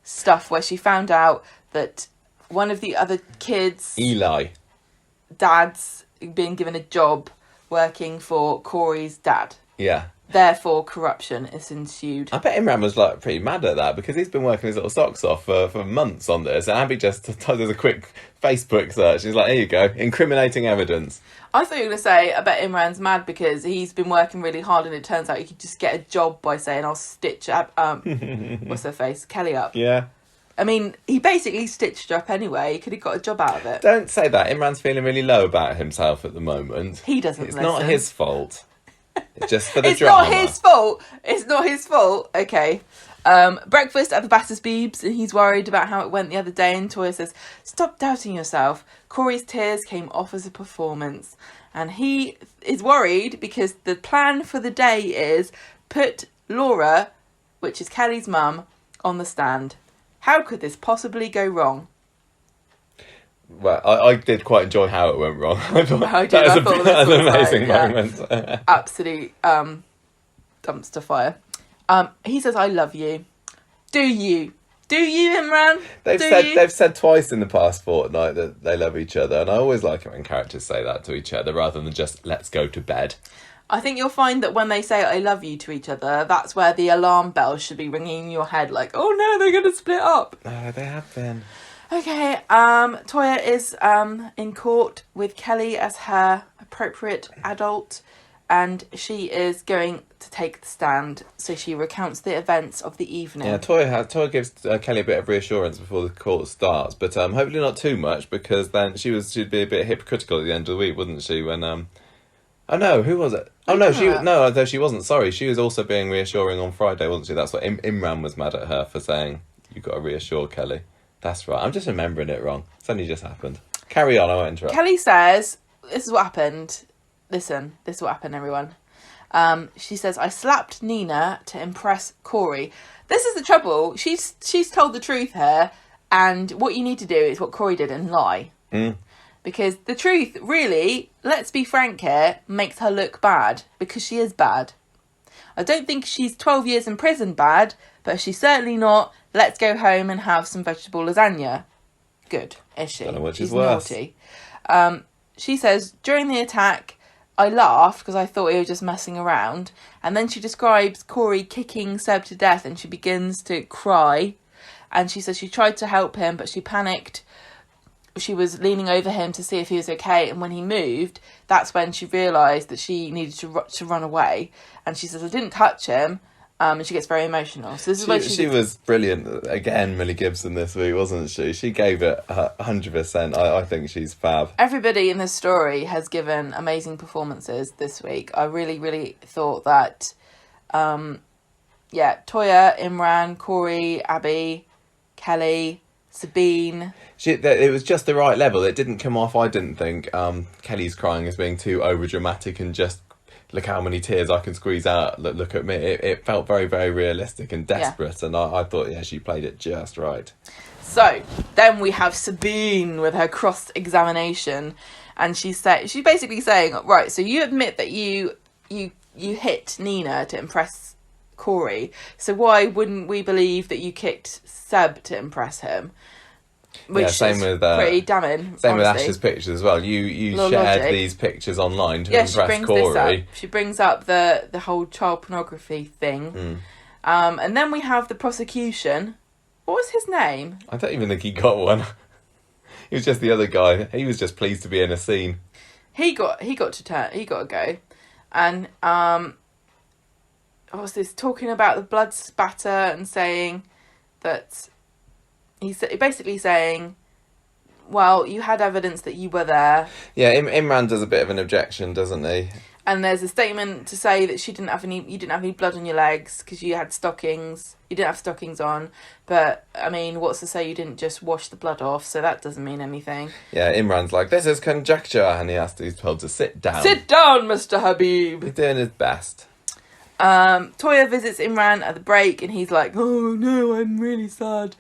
Speaker 2: stuff, where she found out that one of the other kids'
Speaker 1: Eli
Speaker 2: dad's been given a job working for Corey's dad.
Speaker 1: Yeah.
Speaker 2: Therefore, corruption is ensued.
Speaker 1: I bet Imran was pretty mad at that, because he's been working his little socks off for months on this, and Abby just does a quick Facebook search. He's like, here you go, incriminating evidence.
Speaker 2: I thought you were going to say, I bet Imran's mad because he's been working really hard and it turns out he could just get a job by saying, I'll stitch up, what's her face, Kelly up.
Speaker 1: Yeah.
Speaker 2: I mean, he basically stitched her up anyway. He could have got a job out of it.
Speaker 1: Don't say that. Imran's feeling really low about himself at the moment.
Speaker 2: He doesn't listen.
Speaker 1: It's not his fault. Just for the drama.
Speaker 2: It's not his fault. Okay. Breakfast at the Bass's Beebs, and he's worried about how it went the other day, and Toya says, stop doubting yourself. Corey's tears came off as a performance. And he is worried because the plan for the day is put Laura, which is Kelly's mum, on the stand. How could this possibly go wrong?
Speaker 1: Well, I did quite enjoy how it went wrong. I thought
Speaker 2: that
Speaker 1: was an amazing moment.
Speaker 2: Absolute dumpster fire. He says, I love you. Do you? Do you, Imran?
Speaker 1: They've said twice in the past fortnight that they love each other, and I always like it when characters say that to each other rather than just, let's go to bed.
Speaker 2: I think you'll find that when they say I love you to each other, that's where the alarm bells should be ringing in your head, like, oh no, they're going to split up.
Speaker 1: Oh, they have been.
Speaker 2: Okay, Toya is in court with Kelly as her appropriate adult, and she is going to take the stand. So she recounts the events of the evening. Yeah,
Speaker 1: Toya gives Kelly a bit of reassurance before the court starts, but hopefully not too much, because then she'd be a bit hypocritical at the end of the week, wouldn't she? When oh no, who was it? Oh no, she wasn't. Sorry, she was also being reassuring on Friday, wasn't she? That's what Imran was mad at her for saying. You've got to reassure Kelly. That's right. I'm just remembering it wrong. It's only just happened. Carry on, I won't interrupt.
Speaker 2: Kelly says, this is what happened. Listen, this is what happened, everyone. She says, I slapped Nina to impress Corey. This is the trouble. She's told the truth here, and what you need to do is what Corey did and lie. Because the truth, really, let's be frank here, makes her look bad, because she is bad. I don't think she's 12 years in prison bad, but she's certainly not, let's go home and have some vegetable lasagna. Good, is she?
Speaker 1: Don't know which
Speaker 2: she's
Speaker 1: is worse.
Speaker 2: Naughty. She says, during the attack, I laughed because I thought he was just messing around. And then she describes Corey kicking Seb to death and she begins to cry. And she says she tried to help him, but she panicked. She was leaning over him to see if he was okay. And when he moved, that's when she realised that she needed to run away. And she says, I didn't touch him. And she gets very emotional. So this is where
Speaker 1: she was brilliant again, Millie Gibson, this week, wasn't she? She gave it 100%. I think she's fab.
Speaker 2: Everybody in this story has given amazing performances this week. I really, really thought that, Toya, Imran, Corey, Abby, Kelly, Sabine.
Speaker 1: It was just the right level. It didn't come off, I didn't think, Kelly's crying as being too over dramatic and just look how many tears I can squeeze out, look at me. It felt very, very realistic and desperate, and I thought, she played it just right.
Speaker 2: So, then we have Sabine with her cross-examination, and she's basically saying, right, so you admit that you hit Nina to impress Corey, so why wouldn't we believe that you kicked Seb to impress him? Which
Speaker 1: same
Speaker 2: is
Speaker 1: with
Speaker 2: pretty damning.
Speaker 1: Same with
Speaker 2: honestly.
Speaker 1: Ash's pictures as well. You shared
Speaker 2: logic.
Speaker 1: these pictures online to
Speaker 2: she
Speaker 1: impress
Speaker 2: brings
Speaker 1: Corey.
Speaker 2: this up. She brings up the whole child pornography thing. And then we have the prosecution. What was his name?
Speaker 1: I don't even think he got one. He was just the other guy. He was just pleased to be in a scene.
Speaker 2: He got a go. And what was this? Talking about the blood spatter and saying that he's basically saying, well, you had evidence that you were there. Yeah,
Speaker 1: Imran does a bit of an objection, doesn't he?
Speaker 2: And there's a statement to say that you didn't have any blood on your legs because you had stockings. You didn't have stockings on. But, I mean, what's to say you didn't just wash the blood off? So that doesn't mean anything.
Speaker 1: Yeah, Imran's like, this is conjecture. And he's told to sit down.
Speaker 2: Sit down, Mr. Habib.
Speaker 1: He's doing his best.
Speaker 2: Toya visits Imran at the break and he's like, oh no, I'm really sad.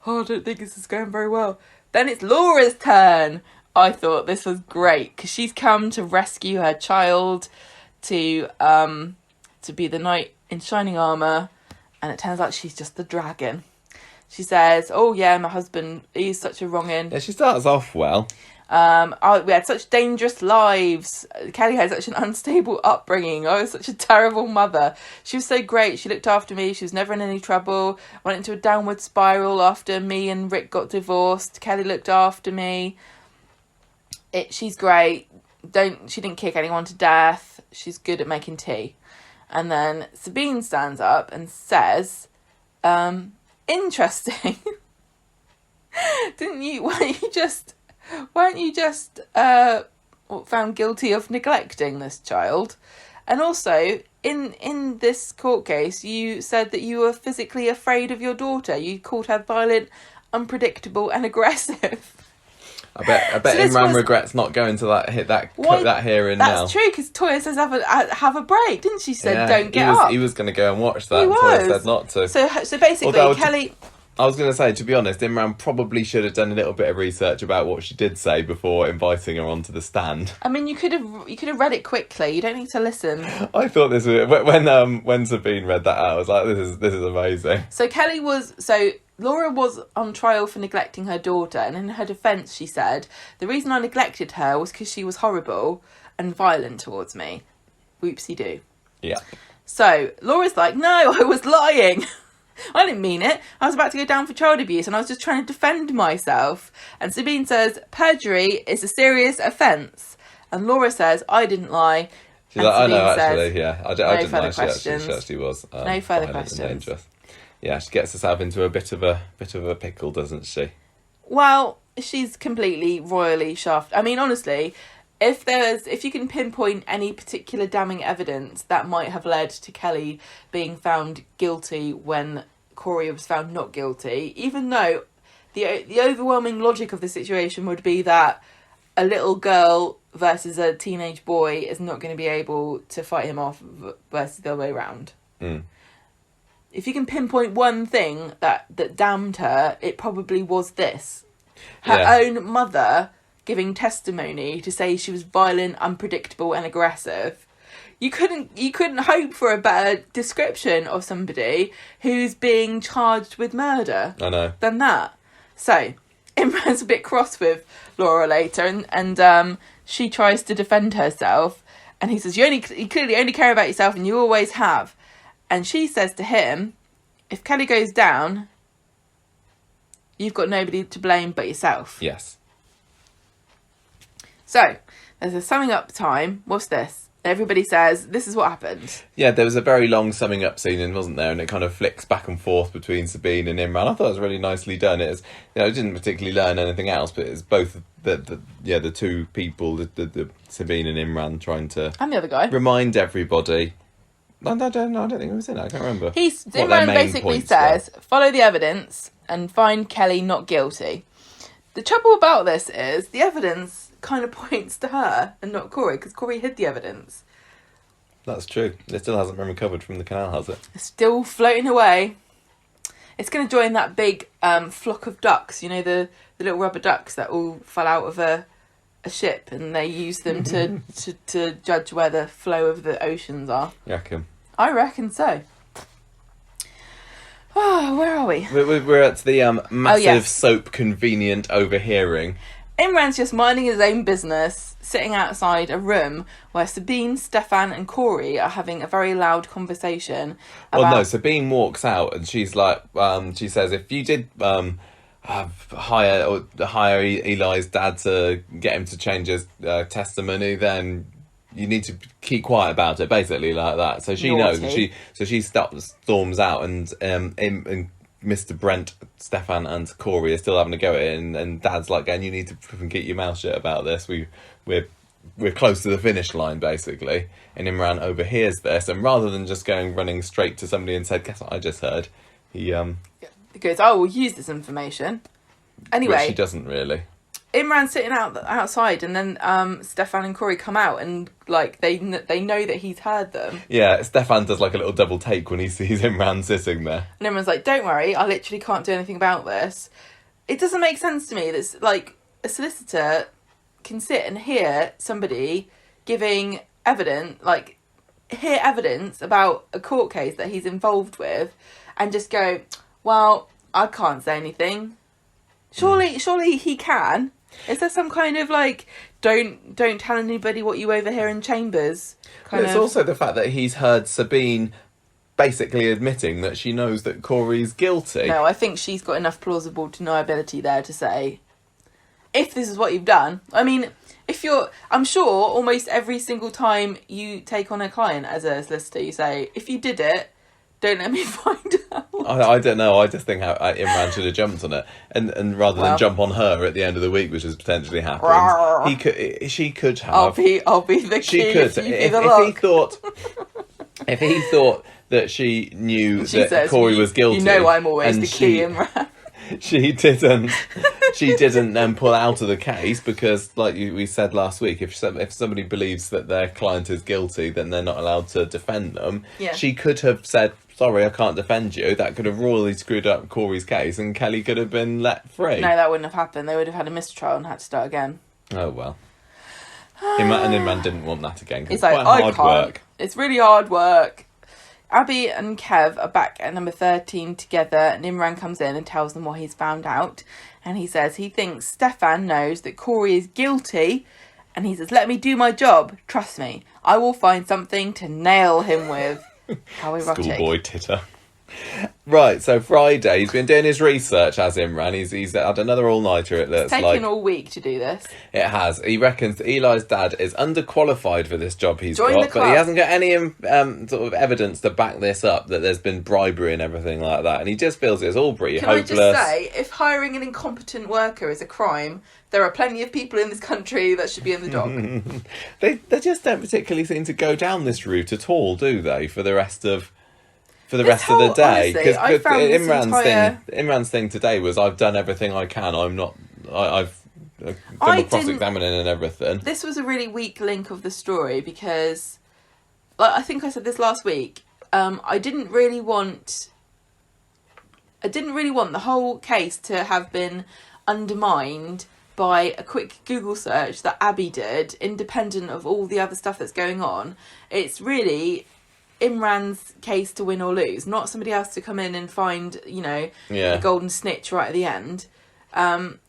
Speaker 2: Oh, I don't think this is going very well. Then it's Laura's turn. I thought this was great because she's come to rescue her child to be the knight in shining armour, and it turns out she's just the dragon. She says, oh yeah, my husband, he's such a wrong'un.
Speaker 1: Yeah, she starts off well.
Speaker 2: We had such dangerous lives. Kelly had such an unstable upbringing. I was such a terrible mother. She was so great. She looked after me. She was never in any trouble. Went into a downward spiral after me and Rick got divorced. Kelly looked after me. She's great. She didn't kick anyone to death. She's good at making tea. And then Sabine stands up and says, interesting. Weren't you just found guilty of neglecting this child? And also, in this court case, you said that you were physically afraid of your daughter. You called her violent, unpredictable, and aggressive.
Speaker 1: I bet so Imran regrets not going to that hearing now.
Speaker 2: That's true, because Toya says have a break, didn't she? Said don't get up.
Speaker 1: He was going to go and watch that.
Speaker 2: Toya
Speaker 1: said not to.
Speaker 2: So basically, Kelly.
Speaker 1: I was going to say, to be honest, Imran probably should have done a little bit of research about what she did say before inviting her onto the stand.
Speaker 2: I mean, you could have read it quickly. You don't need to listen.
Speaker 1: I thought this was when Sabine read that out. I was like, this is amazing.
Speaker 2: So Laura was on trial for neglecting her daughter, and in her defence, she said, the reason I neglected her was because she was horrible and violent towards me. Whoopsie-doo.
Speaker 1: Yeah.
Speaker 2: So Laura's like, no, I was lying. I didn't mean it. I was about to go down for child abuse and I was just trying to defend myself. And Sabine says, perjury is a serious offence. And Laura says, I didn't lie.
Speaker 1: She's like, I know, actually, yeah. I didn't lie. She actually was.
Speaker 2: No further questions.
Speaker 1: Yeah, she gets herself into a bit of a pickle, doesn't she?
Speaker 2: Well, she's completely royally shafted. I mean, honestly, if you can pinpoint any particular damning evidence that might have led to Kelly being found guilty when Corey was found not guilty, even though the overwhelming logic of the situation would be that a little girl versus a teenage boy is not going to be able to fight him off versus the other way around.
Speaker 1: Mm.
Speaker 2: If you can pinpoint one thing that damned her, it probably was this. Her own mother giving testimony to say she was violent, unpredictable and aggressive. You couldn't hope for a better description of somebody who's being charged with murder.
Speaker 1: I know.
Speaker 2: Than that. So, Imran's a bit cross with Laura later, and she tries to defend herself, and he says, you clearly only care about yourself, and you always have. And she says to him, if Kelly goes down, you've got nobody to blame but yourself.
Speaker 1: Yes.
Speaker 2: So, there's a summing up time. What's this? Everybody says, this is what happened.
Speaker 1: Yeah, there was a very long summing up scene, wasn't there? And it kind of flicks back and forth between Sabine and Imran. I thought it was really nicely done. It was, I didn't particularly learn anything else, but it's both the two people, the Sabine and Imran, trying to...
Speaker 2: And the other guy.
Speaker 1: Remind everybody... I don't think it was in it. I can't remember.
Speaker 2: Imran basically says, follow the evidence and find Kelly not guilty. The trouble about this is the evidence kind of points to her and not Corey, because Corey hid the evidence.
Speaker 1: That's true. It still hasn't been recovered from the canal, has it?
Speaker 2: It's still floating away. It's going to join that big flock of ducks, the little rubber ducks that all fell out of a ship, and they use them to judge where the flow of the oceans are.
Speaker 1: You reckon?
Speaker 2: I reckon so. Oh, where are we?
Speaker 1: We're at the massive soap convenient overhearing.
Speaker 2: Imran's just minding his own business, sitting outside a room where Sabine, Stefan and Corey are having a very loud conversation.
Speaker 1: Sabine walks out and she's like, she says, if you did hire Eli's dad to get him to change his testimony, then you need to keep quiet about it, basically like that. So she knows, and she storms out, and Mr. Brent, Stefan and Corey are still having a go at it, and Dad's like, "Gang, you need to keep your mouth shut about this. We're close to the finish line, basically." And Imran overhears this, and rather than just running straight to somebody and said, "Guess what I just heard?" He
Speaker 2: goes, "Oh, we'll use this information." Anyway,
Speaker 1: but she doesn't really.
Speaker 2: Imran's sitting outside, and then Stefan and Corey come out, and they know that he's heard them.
Speaker 1: Yeah, Stefan does a little double take when he sees Imran sitting there.
Speaker 2: And Imran's like, "Don't worry, I literally can't do anything about this." It doesn't make sense to me that a solicitor can sit and hear somebody giving evidence, hear evidence about a court case that he's involved with, and just go, "Well, I can't say anything." Surely he can. Is there some kind of don't tell anybody what you overhear in chambers?
Speaker 1: It's also the fact that he's heard Sabine basically admitting that she knows that Corey's guilty.
Speaker 2: No, I think she's got enough plausible deniability there to say, if this is what you've done. I mean, I'm sure almost every single time you take on a client as a solicitor, you say, if you did it, don't let me find out.
Speaker 1: I don't know. I just think how Imran should have jumped on it, and rather than jump on her at the end of the week, which has potentially happened, she could have.
Speaker 2: I'll be the key.
Speaker 1: She could. If he thought that she knew that Corey was guilty,
Speaker 2: I'm always the key, Imran.
Speaker 1: She didn't then pull out of the case because, we said last week, if somebody believes that their client is guilty, then they're not allowed to defend them.
Speaker 2: Yeah.
Speaker 1: She could have said, "Sorry, I can't defend you." That could have royally screwed up Corey's case, and Kelly could have been let free.
Speaker 2: No, that wouldn't have happened. They would have had a mistrial and had to start again.
Speaker 1: Oh well. Imran didn't want that again.
Speaker 2: It's quite hard work. It's really hard work. Abby and Kev are back at number 13 together, and Imran comes in and tells them what he's found out. And he says he thinks Stefan knows that Corey is guilty, and he says, "Let me do my job. Trust me. I will find something to nail him with." How erotic.
Speaker 1: Schoolboy titter. Right, so Friday, he's been doing his research as Imran. He's had another all-nighter. It's
Speaker 2: taken all week to do this.
Speaker 1: It has. He reckons that Eli's dad is underqualified for this job he's
Speaker 2: got,
Speaker 1: but he hasn't got any sort of evidence to back this up, that there's been bribery and everything like that. And he just feels it's all pretty hopeless.
Speaker 2: Can I just say, if hiring an incompetent worker is a crime, there are plenty of people in this country that should be in the dock.
Speaker 1: They just don't particularly seem to go down this route at all, do they, for the rest of the day?
Speaker 2: Because
Speaker 1: Imran's thing today was, "I've done everything I can. I've done the cross-examining and everything." This
Speaker 2: was a really weak link of the story because, I think I said this last week. I didn't really want the whole case to have been undermined by a quick Google search that Abby did, independent of all the other stuff that's going on. It's really Imran's case to win or lose, not somebody else to come in and find, the golden snitch right at the end. And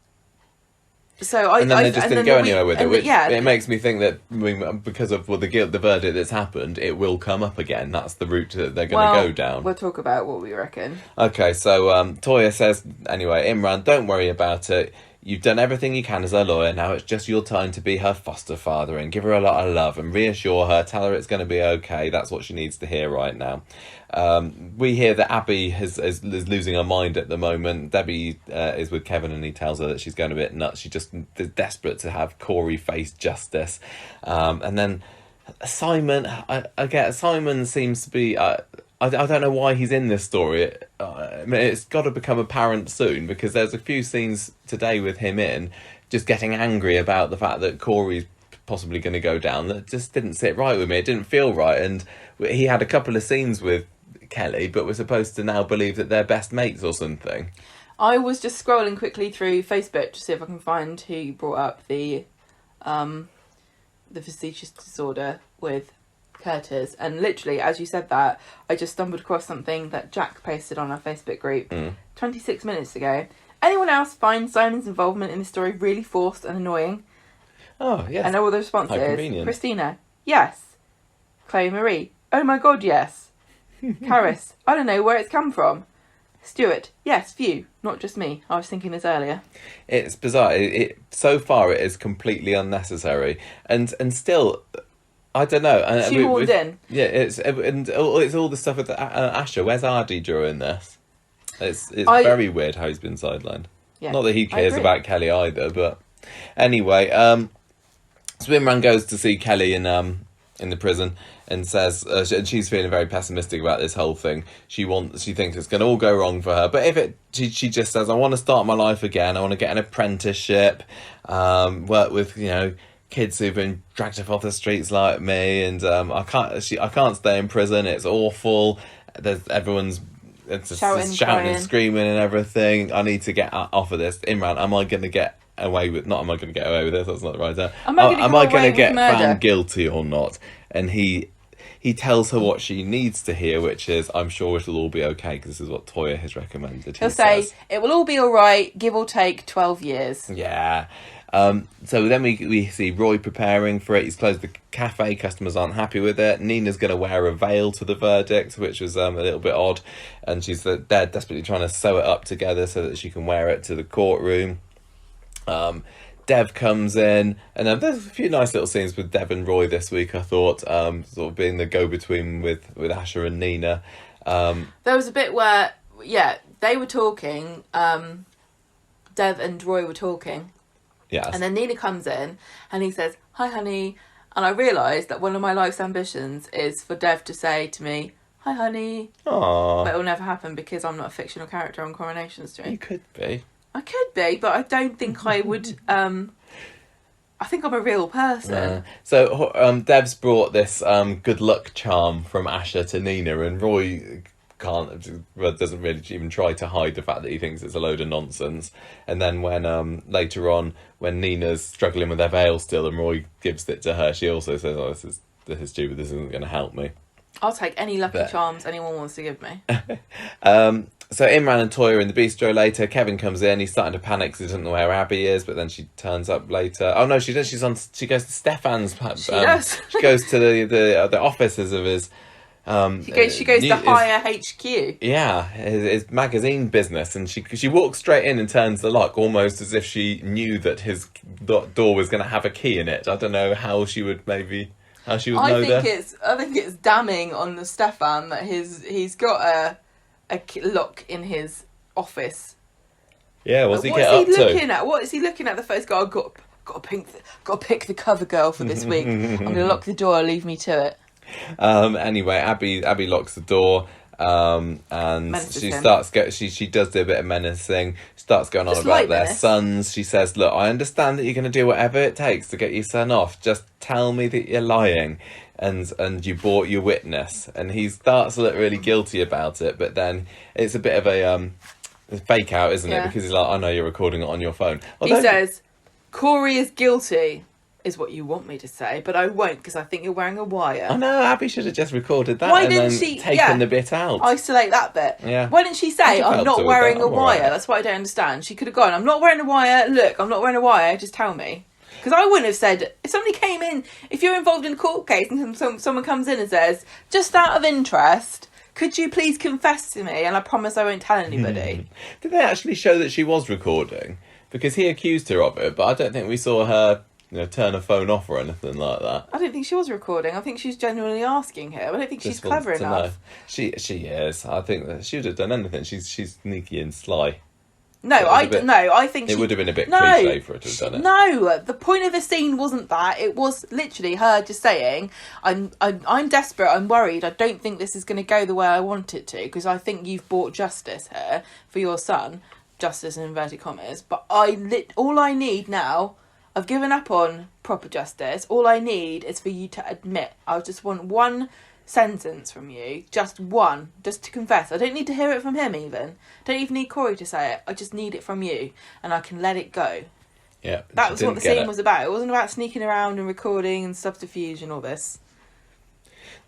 Speaker 2: then
Speaker 1: they just didn't go anywhere with it, which it makes me think that because of the verdict that's happened, it will come up again. That's the route that they're going to go down.
Speaker 2: We'll talk about what we reckon.
Speaker 1: Okay, so Toya says, anyway, Imran, don't worry about it. You've done everything you can as a lawyer. Now it's just your time to be her foster father and give her a lot of love and reassure her, tell her it's going to be okay. That's what she needs to hear right now. We hear that Abby is losing her mind at the moment. Debbie is with Kevin and he tells her that she's going a bit nuts. She just is desperate to have Corey face justice. And then Simon, Simon seems to be... I don't know why he's in this story. It's got to become apparent soon, because there's a few scenes today with him just getting angry about the fact that Corey's possibly going to go down. That just didn't sit right with me. It didn't feel right. And he had a couple of scenes with Kelly, but we're supposed to now believe that they're best mates or something.
Speaker 2: I was just scrolling quickly through Facebook to see if I can find who brought up the facetious disorder with Curtis, and literally as you said that, I just stumbled across something that Jack posted on our Facebook group 26 minutes ago. Anyone else find Simon's involvement in the story really forced and annoying?
Speaker 1: Oh yes.
Speaker 2: I know what the response
Speaker 1: How
Speaker 2: is.
Speaker 1: Convenient.
Speaker 2: Christina, yes. Chloe Marie, oh my god, yes. Karis, I don't know where it's come from. Stuart, yes, phew, not just me. I was thinking this earlier.
Speaker 1: It's bizarre. So far it is completely unnecessary, and still, I don't know.
Speaker 2: Shoehorned in.
Speaker 1: Yeah, it's all the stuff with Asher. Where's Ardy during this? It's very weird how he's been sidelined. Yeah, not that he cares about Kelly either, but anyway, so Imran goes to see Kelly in the prison and says, and she's feeling very pessimistic about this whole thing. She thinks it's going to all go wrong for her, but she just says, I want to start my life again. I want to get an apprenticeship, work with kids who've been dragged off the streets like me, and I can't stay in prison. It's awful. Everyone's shouting and screaming and everything. I need to get off of this. Imran, am I going to get away with? Not am I going to get away with this? That's not the right term. Am I going to get found guilty or not? And he tells her what she needs to hear, which is, I'm sure it'll all be okay, because this is what Toya has recommended.
Speaker 2: He'll say, it will all be all right, give or take 12 years.
Speaker 1: Yeah. So then we see Roy preparing for it. He's closed the cafe. Customers aren't happy with it. Nina's going to wear a veil to the verdict, which was a little bit odd. And she's they're desperately trying to sew it up together so that she can wear it to the courtroom. Dev comes in, and there's a few nice little scenes with Dev and Roy this week, I thought, sort of being the go-between with Asher and Nina.
Speaker 2: There was a bit where, they were talking, Dev and Roy were talking.
Speaker 1: Yes.
Speaker 2: And then Nina comes in and he says, hi, honey. And I realised that one of my life's ambitions is for Dev to say to me, hi, honey.
Speaker 1: Aww.
Speaker 2: But it will never happen because I'm not a fictional character on Coronation Street.
Speaker 1: You could be.
Speaker 2: I could be, but I don't think I would... I think I'm a real person.
Speaker 1: So Dev's brought this good luck charm from Asher to Nina, and Roy doesn't really even try to hide the fact that he thinks it's a load of nonsense. And then when later on, when Nina's struggling with her veil still and Roy gives it to her, she also says, oh, this is stupid, this isn't going to help me.
Speaker 2: I'll take any lucky charms anyone wants to give me.
Speaker 1: So Imran and Toya are in the bistro later. Kevin comes in. He's starting to panic because he doesn't know where Abby is, but then she turns up later. Oh no, she does. She goes to Stefan's.
Speaker 2: She does.
Speaker 1: She goes to the offices of his.
Speaker 2: She goes to Hire HQ.
Speaker 1: Yeah, his magazine business, and she walks straight in and turns the lock, almost as if she knew that his door was going to have a key in it. I don't know how she would know that.
Speaker 2: I think it's damning on the Stefan that he's got a lock in his office.
Speaker 1: Yeah, what's he get up to?
Speaker 2: What is he looking at? The first guy, got to pick the cover girl for this week. I'm going to lock the door. Leave me to it.
Speaker 1: Anyway, Abby locks the door, and she does do a bit of menacing. Starts going on about their sons. She says, "Look, I understand that you're going to do whatever it takes to get your son off. Just tell me that you're lying, and you bought your witness." And he starts to look really guilty about it, but then it's a bit of a fake out, isn't it? Because he's like, "I know you're recording it on your phone."
Speaker 2: He says, Corey is guilty, is what you want me to say, but I won't because I think you're wearing a wire.
Speaker 1: I know, Abby should have just recorded that.
Speaker 2: Why
Speaker 1: and
Speaker 2: didn't
Speaker 1: then
Speaker 2: she
Speaker 1: taken the bit out?
Speaker 2: Isolate that bit.
Speaker 1: Yeah.
Speaker 2: Why didn't she say, I'm not wearing a wire?
Speaker 1: Right.
Speaker 2: That's what I don't understand. She could have gone, I'm not wearing a wire. Look, I'm not wearing a wire. Just tell me. Because I wouldn't have said, if somebody came in, if you're involved in a court case and someone comes in and says, just out of interest, could you please confess to me and I promise I won't tell anybody?
Speaker 1: Did they actually show that she was recording? Because he accused her of it, but I don't think we saw her turn her phone off or anything like that.
Speaker 2: I don't think she was recording. I think she's genuinely asking him. I don't think she's clever enough.
Speaker 1: She is. I think that she would have done anything. She's sneaky and sly.
Speaker 2: I think
Speaker 1: it would have been a bit cliche for her to have done it.
Speaker 2: No, the point of the scene wasn't that. It was literally her just saying, I'm desperate, I'm worried, I don't think this is going to go the way I want it to, because I think you've brought justice here for your son. Justice in inverted commas. But all I need now, I've given up on proper justice. All I need is for you to admit. I just want one sentence from you. Just one. Just to confess. I don't need to hear it from him even. Don't even need Corey to say it. I just need it from you. And I can let it go.
Speaker 1: Yeah.
Speaker 2: That was what the scene was about. It wasn't about sneaking around and recording and subterfuge and all this.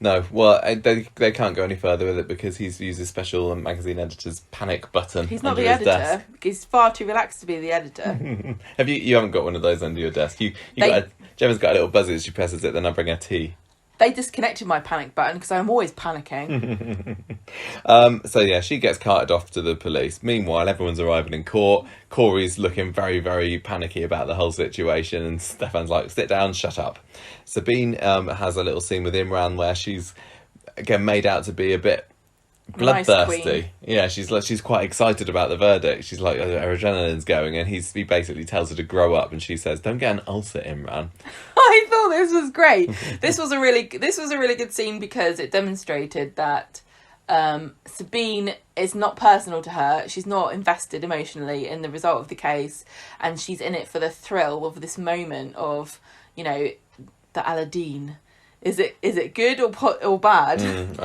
Speaker 1: No, well, they can't go any further with it because he's used a special magazine editor's panic button.
Speaker 2: He's not the editor.
Speaker 1: Desk.
Speaker 2: He's far too relaxed to be the editor.
Speaker 1: You haven't got one of those under your desk. Gemma's got a little buzzer as she presses it, then I bring her tea.
Speaker 2: They disconnected my panic button because I'm always panicking.
Speaker 1: So yeah, she gets carted off to the police. Meanwhile, everyone's arriving in court. Corey's looking very, very panicky about the whole situation, and Stefan's like, sit down, shut up. Sabine has a little scene with Imran where she's, again, made out to be a bit bloodthirsty. Yeah, she's quite excited about the verdict. She's like, her adrenaline's going, and he basically tells her to grow up, and she says, don't get an ulcer, Imran.
Speaker 2: I thought this was great. This was a really good scene because it demonstrated that Sabine is not personal to her. She's not invested emotionally in the result of the case, and she's in it for the thrill of this moment of, the Aladdin. Is it good or bad?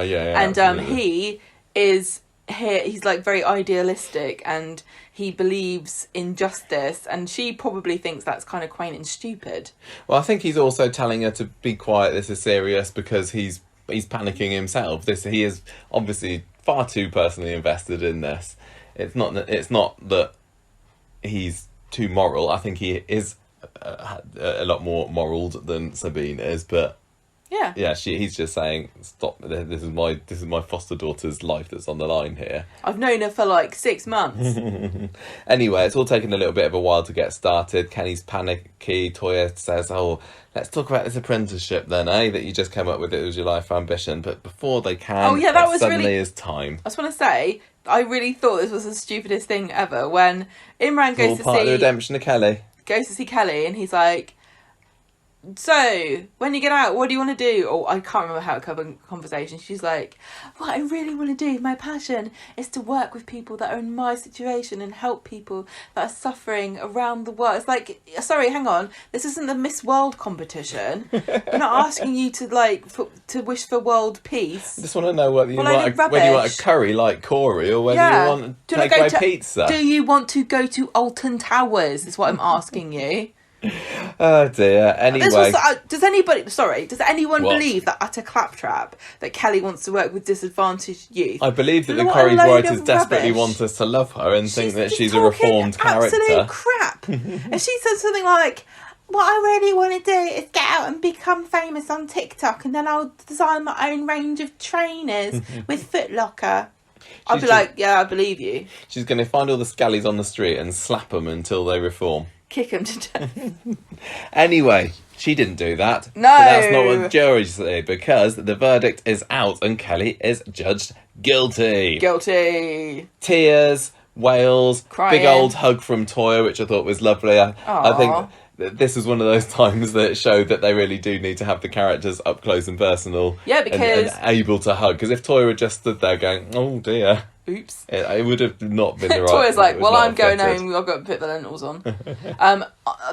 Speaker 1: Yeah.
Speaker 2: And he is here. He's like very idealistic, and he believes in justice. And she probably thinks that's kind of quaint and stupid.
Speaker 1: Well, I think he's also telling her to be quiet. This is serious because he's panicking himself. He is obviously far too personally invested in this. It's not that he's too moral. I think he is a lot more moral than Sabine is, but yeah, he's just saying, stop. This is my foster daughter's life that's on the line here.
Speaker 2: I've known her for like 6 months.
Speaker 1: Anyway, it's all taken a little bit of a while to get started. Kenny's panicky. Toya says, "Oh, let's talk about this apprenticeship then, that you just came up with. It was your life ambition." But before they can, that was suddenly is time.
Speaker 2: I just want to say, I really thought this was the stupidest thing ever when Imran goes to
Speaker 1: part of the redemption of Kelly.
Speaker 2: Goes to see Kelly, and he's like, so, when you get out, what do you want to do? Or I can't remember how it covered conversation. She's like, what I really want to do, my passion, is to work with people that are in my situation and help people that are suffering around the world. It's like, sorry, hang on. This isn't the Miss World competition. We're not asking you to to wish for world peace.
Speaker 1: I just want to know whether you want a curry like Corey or whether you want takeaway pizza.
Speaker 2: Do you want to go to Alton Towers, is what I'm asking you.
Speaker 1: Oh dear. Anyway,
Speaker 2: does anyone believe that utter claptrap that Kelly wants to work with disadvantaged youth?
Speaker 1: I believe that the Corrie writers desperately want us to love her and think that she's a reformed character.
Speaker 2: Absolute crap. If she says something like, what I really want to do is get out and become famous on TikTok, and then I'll design my own range of trainers with Foot Locker. I'll be like, yeah, I believe you. She's
Speaker 1: going to find all the scallies on the street and slap them until they reform.
Speaker 2: Kick him to death.
Speaker 1: Anyway, she didn't do that.
Speaker 2: No.
Speaker 1: But that's not what juries say, because the verdict is out and Kelly is judged guilty.
Speaker 2: Guilty.
Speaker 1: Tears, wails,
Speaker 2: crying.
Speaker 1: Big old hug from Toya, which I thought was lovely. I think this was one of those times that showed that they really do need to have the characters up close and personal.
Speaker 2: Yeah, because...
Speaker 1: and able to hug. Because if Toya had just stood there going, oh dear...
Speaker 2: Oops.
Speaker 1: It would have not been the right...
Speaker 2: Toya's like, well, I'm going home, I've got to put the lentils on.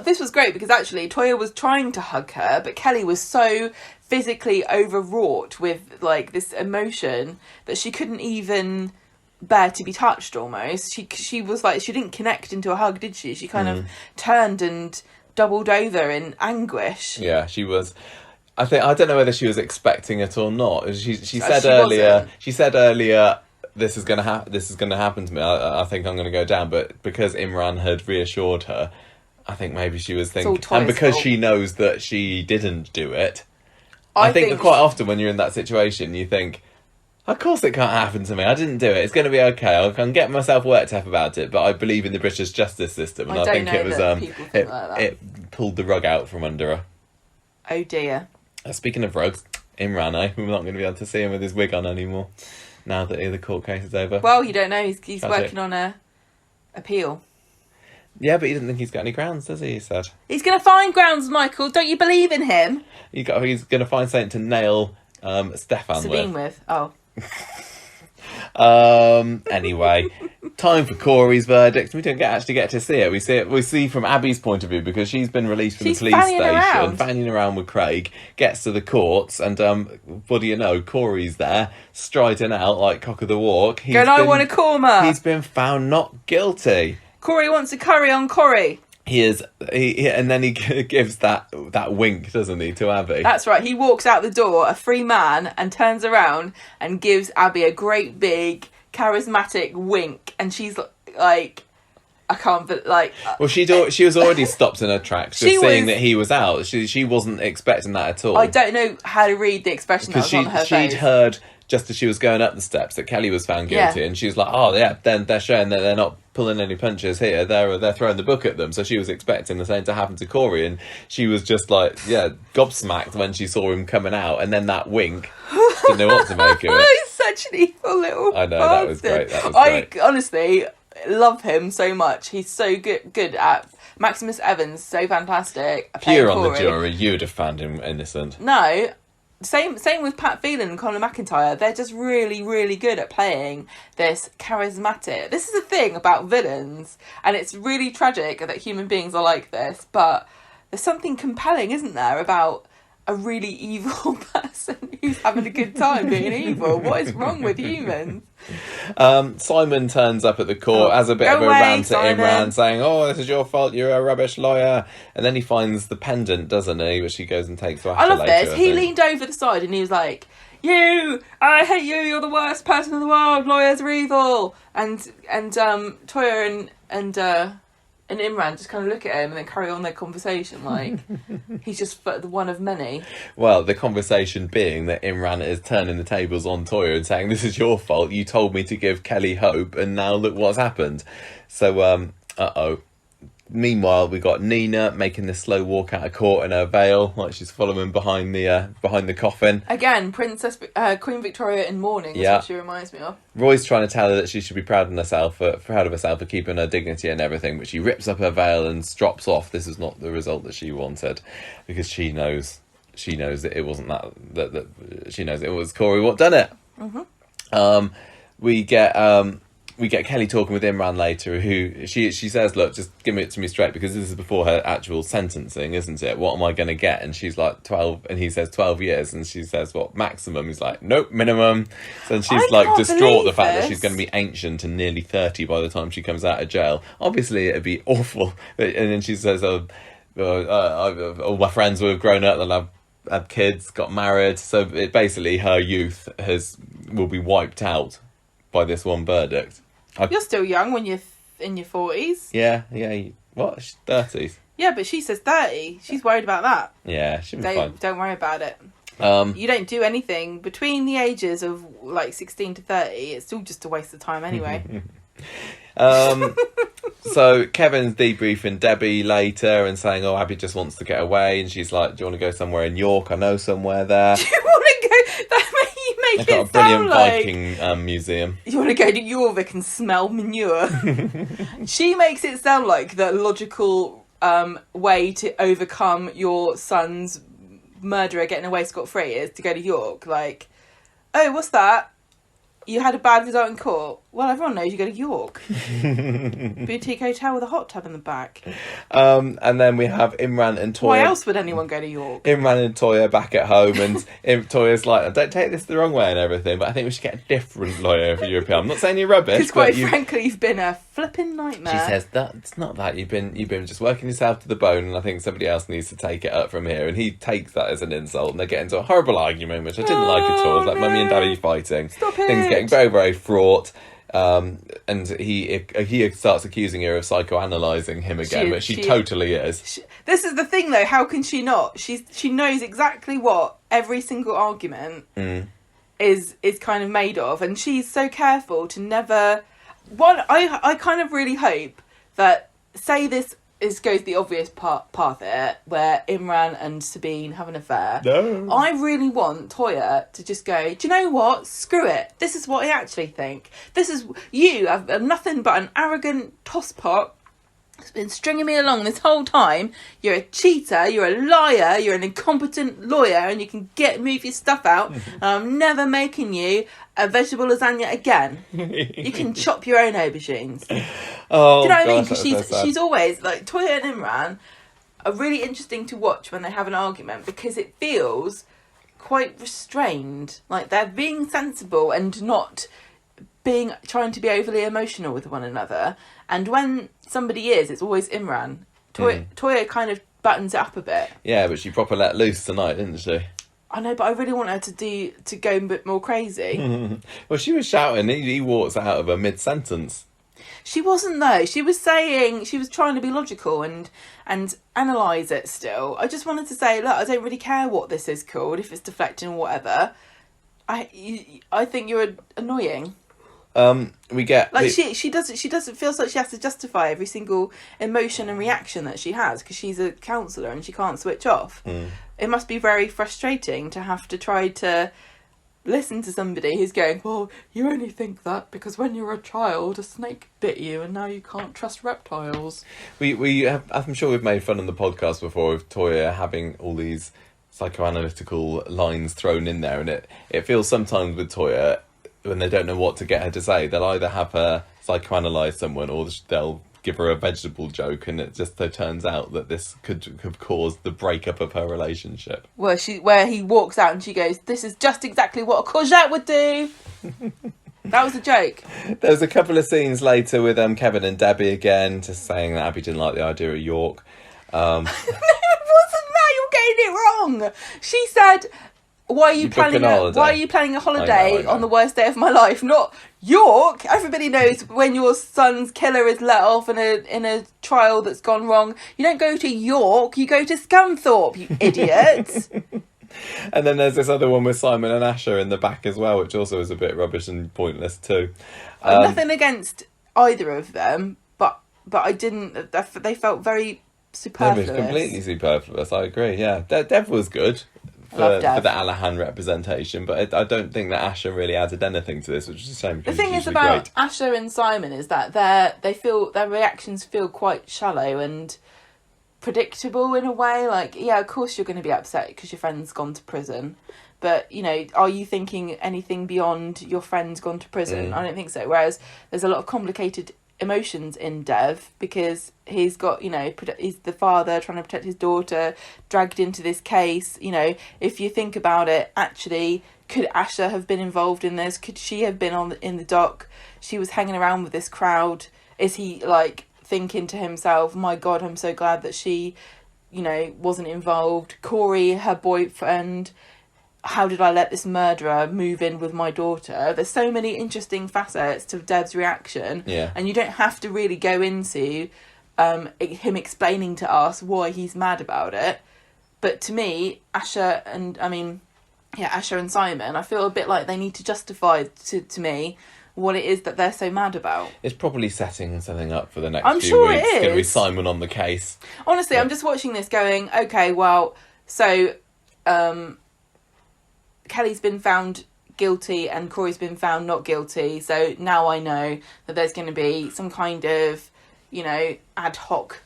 Speaker 2: This was great because actually Toya was trying to hug her, but Kelly was so physically overwrought with like this emotion that she couldn't even bear to be touched almost. She was like, she didn't connect into a hug, did she? She kind of turned and doubled over in anguish.
Speaker 1: Yeah, she was. I don't know whether she was expecting it or not. She said
Speaker 2: wasn't.
Speaker 1: She said earlier, this is gonna happen to me. I think I'm gonna go down. But because Imran had reassured her, I think maybe she was thinking, and because she knows that she didn't do it. I think quite often when you're in that situation, you think, of course it can't happen to me. I didn't do it. It's going to be okay. I can get myself worked up about it, but I believe in the British justice system, and I think it was it pulled the rug out from under her.
Speaker 2: Oh dear.
Speaker 1: Speaking of rugs, Imran, we're not going to be able to see him with his wig on anymore now that the court case is over.
Speaker 2: Well, you don't know. He's working on a appeal.
Speaker 1: Yeah, but he doesn't think he's got any grounds, does he? He said
Speaker 2: he's going to find grounds, Michael. Don't you believe in him?
Speaker 1: He's going to find something to nail Stefan
Speaker 2: Sabine with. Oh.
Speaker 1: Anyway, time for Corey's verdict. We don't actually get to see it. We see from Abby's point of view, because she's been released from the police station, fanning around with Craig, gets to the courts, and what do you know? Corey's there, striding out like cock of the walk.
Speaker 2: I want a korma.
Speaker 1: He's been found not guilty.
Speaker 2: Corey wants a curry on Corey.
Speaker 1: And then he gives that wink, doesn't he, to Abby?
Speaker 2: That's right. He walks out the door, a free man, and turns around and gives Abby a great big charismatic wink, and she's like, I can't, but like.
Speaker 1: Well, she was already stopped in her tracks, just seeing that he was out. She wasn't expecting that at all.
Speaker 2: I don't know how to read the expression that was on her face.
Speaker 1: She'd heard just as she was going up the steps that Kelly was found guilty, and she was like, "Oh yeah," then they're showing that they're not pulling any punches here. They're throwing the book at them. So she was expecting the same to happen to Corey, and she was just like, gobsmacked when she saw him coming out, and then that wink. Didn't know what to make of it.
Speaker 2: He's such an evil little
Speaker 1: I know,
Speaker 2: bastard.
Speaker 1: that was great.
Speaker 2: I honestly love him so much. He's so good at Maximus Evans, so fantastic.
Speaker 1: Pure on the jury, you would have found him innocent.
Speaker 2: No. Same with Pat Phelan and Colin McIntyre. They're just really, really good at playing this charismatic. This is the thing about villains, and it's really tragic that human beings are like this, but there's something compelling, isn't there, about a really evil person who's having a good time being evil. What is wrong with humans?
Speaker 1: Simon turns up at the court, has a bit of a rant at Imran, saying, "Oh, this is your fault, you're a rubbish lawyer." And then he finds the pendant, doesn't he, which he goes and takes to Asher.
Speaker 2: I love this. He leaned over the side and he was like, I hate you, you're the worst person in the world, lawyers are evil. And Toya and Imran just kind of look at him and then carry on their conversation like he's just the one of many.
Speaker 1: Well, the conversation being that Imran is turning the tables on Toya and saying, "This is your fault. You told me to give Kelly hope, and now look what's happened." So, Meanwhile, we got Nina making this slow walk out of court in her veil, like she's following behind the coffin.
Speaker 2: Again, Queen Victoria in mourning. That's what she reminds me of.
Speaker 1: Roy's trying to tell her that she should be proud of herself for keeping her dignity and everything, but she rips up her veil and strops off. This is not the result that she wanted, because she knows that it wasn't that she knows it was Corey what done it. Mm-hmm. We get Kelly talking with Imran later, who she says, "Look, just give it to me straight, because this is before her actual sentencing, isn't it? What am I going to get?" And she's like 12, and he says 12 years, and she says, "What, maximum?" He's like, "Nope, minimum." So she's like distraught the fact that she's going to be ancient and nearly 30 by the time she comes out of jail. Obviously, it'd be awful. And then she says, all my friends who have grown up, they'll have kids, got married. So basically, her youth will be wiped out by this one verdict.
Speaker 2: You're still young when you're in your 40s.
Speaker 1: Yeah. What? 30s?
Speaker 2: Yeah, but she says 30. She's worried about that.
Speaker 1: Yeah, she'll be fine.
Speaker 2: Don't worry about it. You don't do anything between the ages of like 16 to 30. It's still just a waste of time anyway.
Speaker 1: So Kevin's debriefing Debbie later and saying, "Oh, Abby just wants to get away," and she's like, "Do you want to go somewhere in York? I know somewhere there."
Speaker 2: Do you want to go?
Speaker 1: They've got a brilliant Viking museum.
Speaker 2: You want to go to Jorvik and smell manure? She makes it sound like the logical way to overcome your son's murderer getting away scot-free is to go to York. Like, oh, what's that? you had a bad result in court. Well, everyone knows you go to York. Boutique hotel with a hot tub in the back.
Speaker 1: And then we have Imran and Toya.
Speaker 2: Why else would anyone go to York?
Speaker 1: Imran and Toya back at home, and Toya's like, don't take this the wrong way and everything, but I think we should get a different lawyer for European. I'm not saying you're rubbish.
Speaker 2: Because quite frankly, you've been a flipping nightmare.
Speaker 1: She says, it's not that. You've been just working yourself to the bone, and I think somebody else needs to take it up from here. And he takes that as an insult, and they get into a horrible argument, which I didn't like at all. It's like Mummy and Daddy fighting.
Speaker 2: Stop it.
Speaker 1: Things getting very, very fraught. And he starts accusing her of psychoanalyzing him again, but she totally is.
Speaker 2: This is the thing, though. How can she not? She knows exactly what every single argument is kind of made of, and she's so careful to never. I kind of really hope that, say this goes the obvious path here, where Imran and Sabine have an affair.
Speaker 1: No.
Speaker 2: I really want Toya to just go, do you know what? Screw it. This is what I actually think. You have nothing but an arrogant tosspot who's been stringing me along this whole time. You're a cheater, you're a liar, you're an incompetent lawyer, and you can move your stuff out, and I'm never making you a vegetable lasagna again. You can chop your own aubergines.
Speaker 1: Oh,
Speaker 2: do you know what I mean?
Speaker 1: Because
Speaker 2: she's always like, Toya and Imran are really interesting to watch when they have an argument, because it feels quite restrained, like they're being sensible and not trying to be overly emotional with one another. And when somebody is, it's always Imran. Toya kind of buttons it up a bit.
Speaker 1: Yeah, but she proper let loose tonight, didn't she?
Speaker 2: I know, but I really want her to go a bit more crazy.
Speaker 1: Well, she was shouting. He walks out of her mid-sentence.
Speaker 2: She wasn't, though. She was saying, she was trying to be logical and analyse it still. I just wanted to say, look, I don't really care what this is called, if it's deflecting or whatever. I think you're annoying.
Speaker 1: We get
Speaker 2: like she doesn't feel like she has to justify every single emotion and reaction that she has, because she's a counsellor and she can't switch off. It must be very frustrating to have to try to listen to somebody who's going, well, you only think that because when you were a child a snake bit you and now you can't trust reptiles.
Speaker 1: We have, I'm sure we've made fun on the podcast before of Toya having all these psychoanalytical lines thrown in there, and it feels sometimes with Toya, when they don't know what to get her to say, they'll either have her psychoanalyse someone or they'll give her a vegetable joke, and it just so turns out that this could have caused the breakup of her relationship.
Speaker 2: Where he walks out and she goes, this is just exactly what a courgette would do. That was a joke.
Speaker 1: There was a couple of scenes later with Kevin and Debbie again, just saying that Abby didn't like the idea of York.
Speaker 2: No, it wasn't that. You're getting it wrong. She said, why are you planning a holiday
Speaker 1: I know.
Speaker 2: on the worst day of my life? Not York. Everybody knows when your son's killer is let off in a trial that's gone wrong. You don't go to York, you go to Scunthorpe, you idiot.
Speaker 1: And then there's this other one with Simon and Asher in the back as well, which also is a bit rubbish and pointless too.
Speaker 2: Nothing against either of them, but I didn't. They felt very superfluous.
Speaker 1: It was completely superfluous. I agree. Yeah, Dev was good for the Alahan representation, but I don't think that Asher really added anything to this, which is a shame.
Speaker 2: The thing is about Asher and Simon is that their reactions feel quite shallow and predictable in a way. Like, yeah, of course you're going to be upset because your friend's gone to prison, but you know, are you thinking anything beyond your friend's gone to prison? I don't think so. Whereas there's a lot of complicated emotions in Dev, because he's got, you know, he's the father trying to protect his daughter, dragged into this case. You know, if you think about it, actually, could Asher have been involved in this? Could she have been in the dock? She was hanging around with this crowd. Is he like thinking to himself, my God, I'm so glad that she, you know, wasn't involved? Corey, her boyfriend, how did I let this murderer move in with my daughter? There's so many interesting facets to Dev's reaction.
Speaker 1: Yeah.
Speaker 2: And you don't have to really go into him explaining to us why he's mad about it. But to me, Asher and Simon, I feel a bit like they need to justify to me what it is that they're so mad about.
Speaker 1: It's probably setting something up for the next
Speaker 2: I'm
Speaker 1: few
Speaker 2: sure
Speaker 1: weeks.
Speaker 2: it is.
Speaker 1: It's going to be Simon on the case.
Speaker 2: Honestly, I'm just watching this going, okay, well, so Kelly's been found guilty and Corey's been found not guilty, so now I know that there's going to be some kind of, you know, ad hoc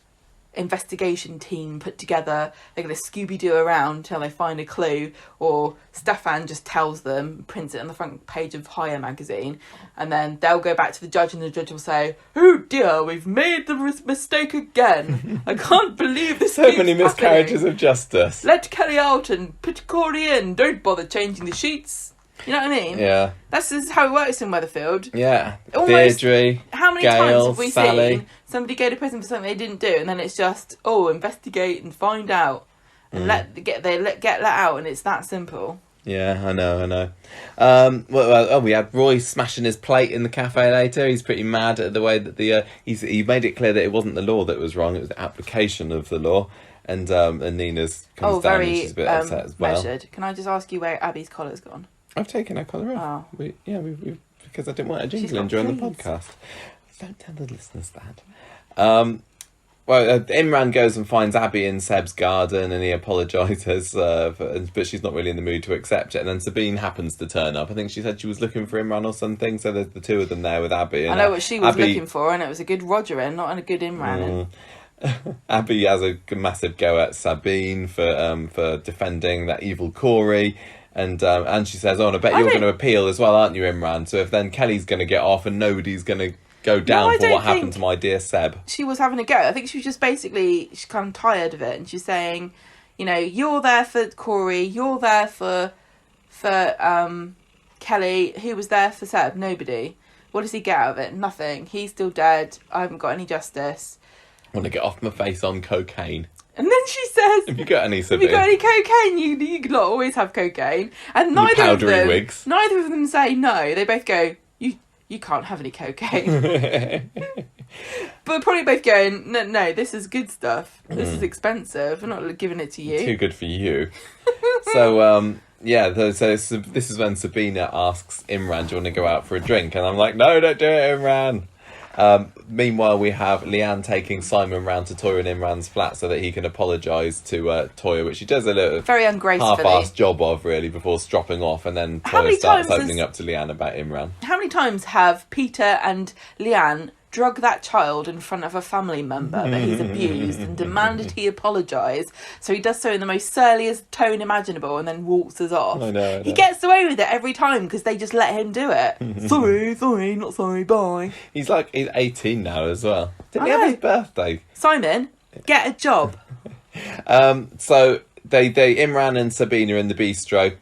Speaker 2: investigation team put together. They're going to Scooby-Doo around until they find a clue, or Stefan just tells them, prints it on the front page of Hire magazine, and then they'll go back to the judge, and the judge will say, "Oh dear, we've made the mistake again. I can't believe this.
Speaker 1: So many miscarriages of justice.
Speaker 2: Let Kelly out and put Corey in. Don't bother changing the sheets." You know what I mean?
Speaker 1: Yeah.
Speaker 2: That's just how it works in Weatherfield.
Speaker 1: Yeah.
Speaker 2: Almost,
Speaker 1: Deirdre,
Speaker 2: how many
Speaker 1: Gail,
Speaker 2: times have we
Speaker 1: Sally.
Speaker 2: seen somebody go to prison for something they didn't do, and then it's just, investigate and find out, and get let out, and it's that simple.
Speaker 1: Yeah, I know. We had Roy smashing his plate in the cafe later. He's pretty mad at the way that he made it clear that it wasn't the law that was wrong; it was the application of the law. And Nina's comes down and she's a bit upset as well.
Speaker 2: Measured. Can I just ask you where Abby's collar's gone?
Speaker 1: I've taken her collar off.
Speaker 2: Oh.
Speaker 1: We because I didn't want a jingle during the podcast. Don't tell the listeners that. Imran goes and finds Abby in Seb's garden, and he apologises, but she's not really in the mood to accept it. And then Sabine happens to turn up. I think she said she was looking for Imran or something, so there's the two of them there with Abby. And
Speaker 2: I know what she was looking for, and it was a good Roger in, not a good Imran in.
Speaker 1: Abby has a massive go at Sabine for defending that evil Corey. And she says, "Oh, and I bet you're going to appeal as well, aren't you, Imran? So if then Kelly's going to get off and nobody's going to go down for what happened to my dear Seb."
Speaker 2: She was having a go. I think she was just basically, she's kind of tired of it, and she's saying, you're there for Corey, you're there for Kelly. Who was there for Seb? Nobody. What does he get out of it? Nothing. He's still dead. I haven't got any justice.
Speaker 1: I want to get off my face on cocaine.
Speaker 2: And then she says,
Speaker 1: "Have you got any, Sabine?
Speaker 2: Have you got any cocaine? You lot always have cocaine." And neither of them say no. They both go, you can't have any cocaine. But probably both going, no, this is good stuff. This is expensive. I'm not giving it to you.
Speaker 1: Too good for you. So, so this is when Sabina asks Imran, "Do you want to go out for a drink?" And I'm like, "No, don't do it, Imran." Meanwhile, we have Leanne taking Simon round to Toya and Imran's flat so that he can apologise to Toya, which she does a little
Speaker 2: very ungracefully
Speaker 1: half-assed job of, really, before stropping off, and then Toya starts opening up to Leanne about Imran.
Speaker 2: How many times have Peter and Leanne drug that child in front of a family member that he's abused and demanded he apologise? So he does so in the most surliest tone imaginable and then waltzes off.
Speaker 1: I know.
Speaker 2: He gets away with it every time because they just let him do it. Sorry, not sorry, bye.
Speaker 1: He's 18 now as well. Didn't he have his birthday?
Speaker 2: Simon, get a job.
Speaker 1: So Imran and Sabine are in the bistro.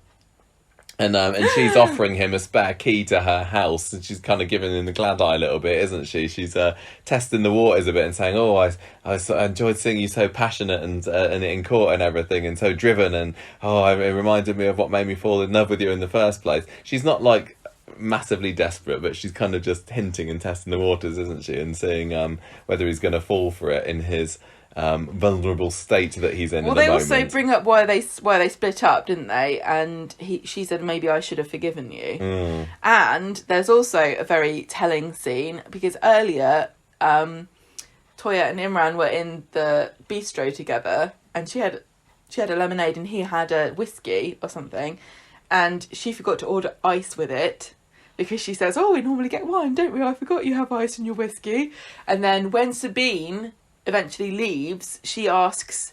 Speaker 1: And she's offering him a spare key to her house, and she's kind of giving him the glad eye a little bit, isn't she? She's testing the waters a bit and saying, "Oh, I enjoyed seeing you so passionate and in court and everything, and so driven, and it reminded me of what made me fall in love with you in the first place." She's not massively desperate, but she's kind of just hinting and testing the waters, isn't she? And seeing whether he's going to fall for it in his vulnerable state that he's in. Well,
Speaker 2: they also bring up why they split up, didn't they? And she said, "Maybe I should have forgiven you." And there's also a very telling scene because earlier, Toya and Imran were in the bistro together, and she had a lemonade and he had a whiskey or something, and she forgot to order ice with it. Because she says, "Oh, we normally get wine, don't we? I forgot you have ice in your whiskey." And then when Sabine eventually leaves, she asks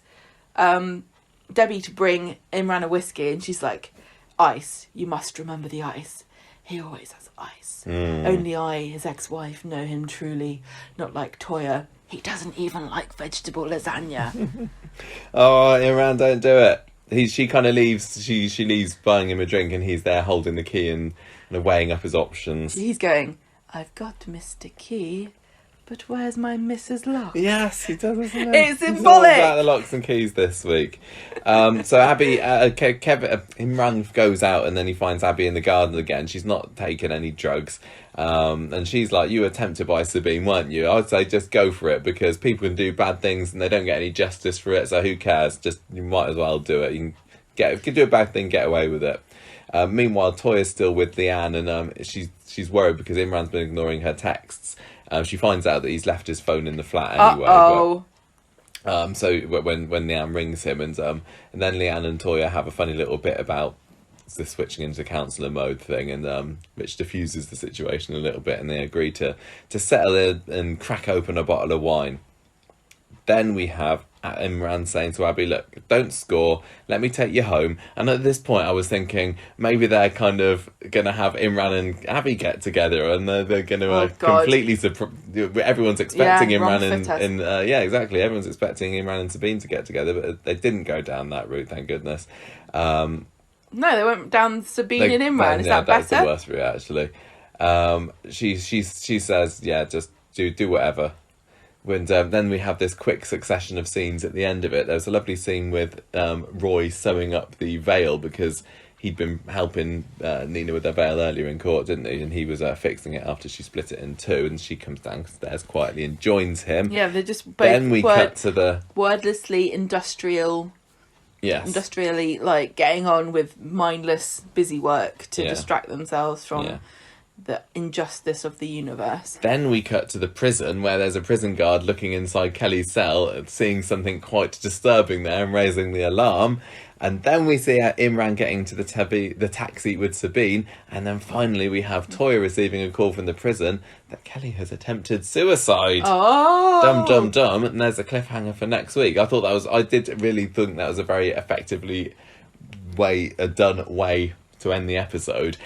Speaker 2: Debbie to bring Imran a whiskey, and she's like, "Ice, you must remember the ice. He always has ice. Only I, his ex-wife, know him truly, not like Toya. He doesn't even like vegetable lasagna."
Speaker 1: Oh, Imran, don't do it. She kind of leaves. She leaves buying him a drink, and he's there holding the key and weighing up his options.
Speaker 2: He's going, "I've got Mr. Key, but where's my Mrs. Lock?"
Speaker 1: Yes, he does, isn't it?
Speaker 2: It's symbolic.
Speaker 1: It's all about the locks and keys this week. So Abby, Imran goes out and then he finds Abby in the garden again. She's not taking any drugs. And she's like, "You were tempted by Sabine, weren't you?" I would say just go for it, because people can do bad things and they don't get any justice for it. So who cares? You might as well do it. You can do a bad thing, get away with it. Meanwhile, Toya's still with Leanne, and she's worried because Imran's been ignoring her texts. She finds out that he's left his phone in the flat anyway. So when Leanne rings him, and then Leanne and Toya have a funny little bit about the switching into counsellor mode thing, and which diffuses the situation a little bit, and they agree to settle in and crack open a bottle of wine. Then we have Imran saying to Abby, look, don't score, let me take you home. And at this point I was thinking maybe they're kind of going to have Imran and Abby get together, and they're going to completely everyone's expecting Imran and exactly, everyone's expecting Imran and Sabine to get together, but they didn't go down that route, thank goodness.
Speaker 2: No, they went down Sabine and Imran. Is that better?
Speaker 1: That's the worst route, actually. She says, yeah, just do whatever. And then we have this quick succession of scenes at the end of it. There's a lovely scene with Roy sewing up the veil, because he'd been helping Nina with her veil earlier in court, didn't he? And he was fixing it after she split it in two, and she comes downstairs quietly and joins him.
Speaker 2: Yeah, they're just both
Speaker 1: cut to the
Speaker 2: wordlessly industrially like getting on with mindless busy work to distract themselves from the injustice of the universe.
Speaker 1: Then we cut to the prison, where there's a prison guard looking inside Kelly's cell and seeing something quite disturbing there and raising the alarm. And then we see Imran getting to the taxi with Sabine. And then finally we have Toya receiving a call from the prison that Kelly has attempted suicide.
Speaker 2: Oh!
Speaker 1: Dum. And there's a cliffhanger for next week. I did really think that was a very effectively done way to end the episode.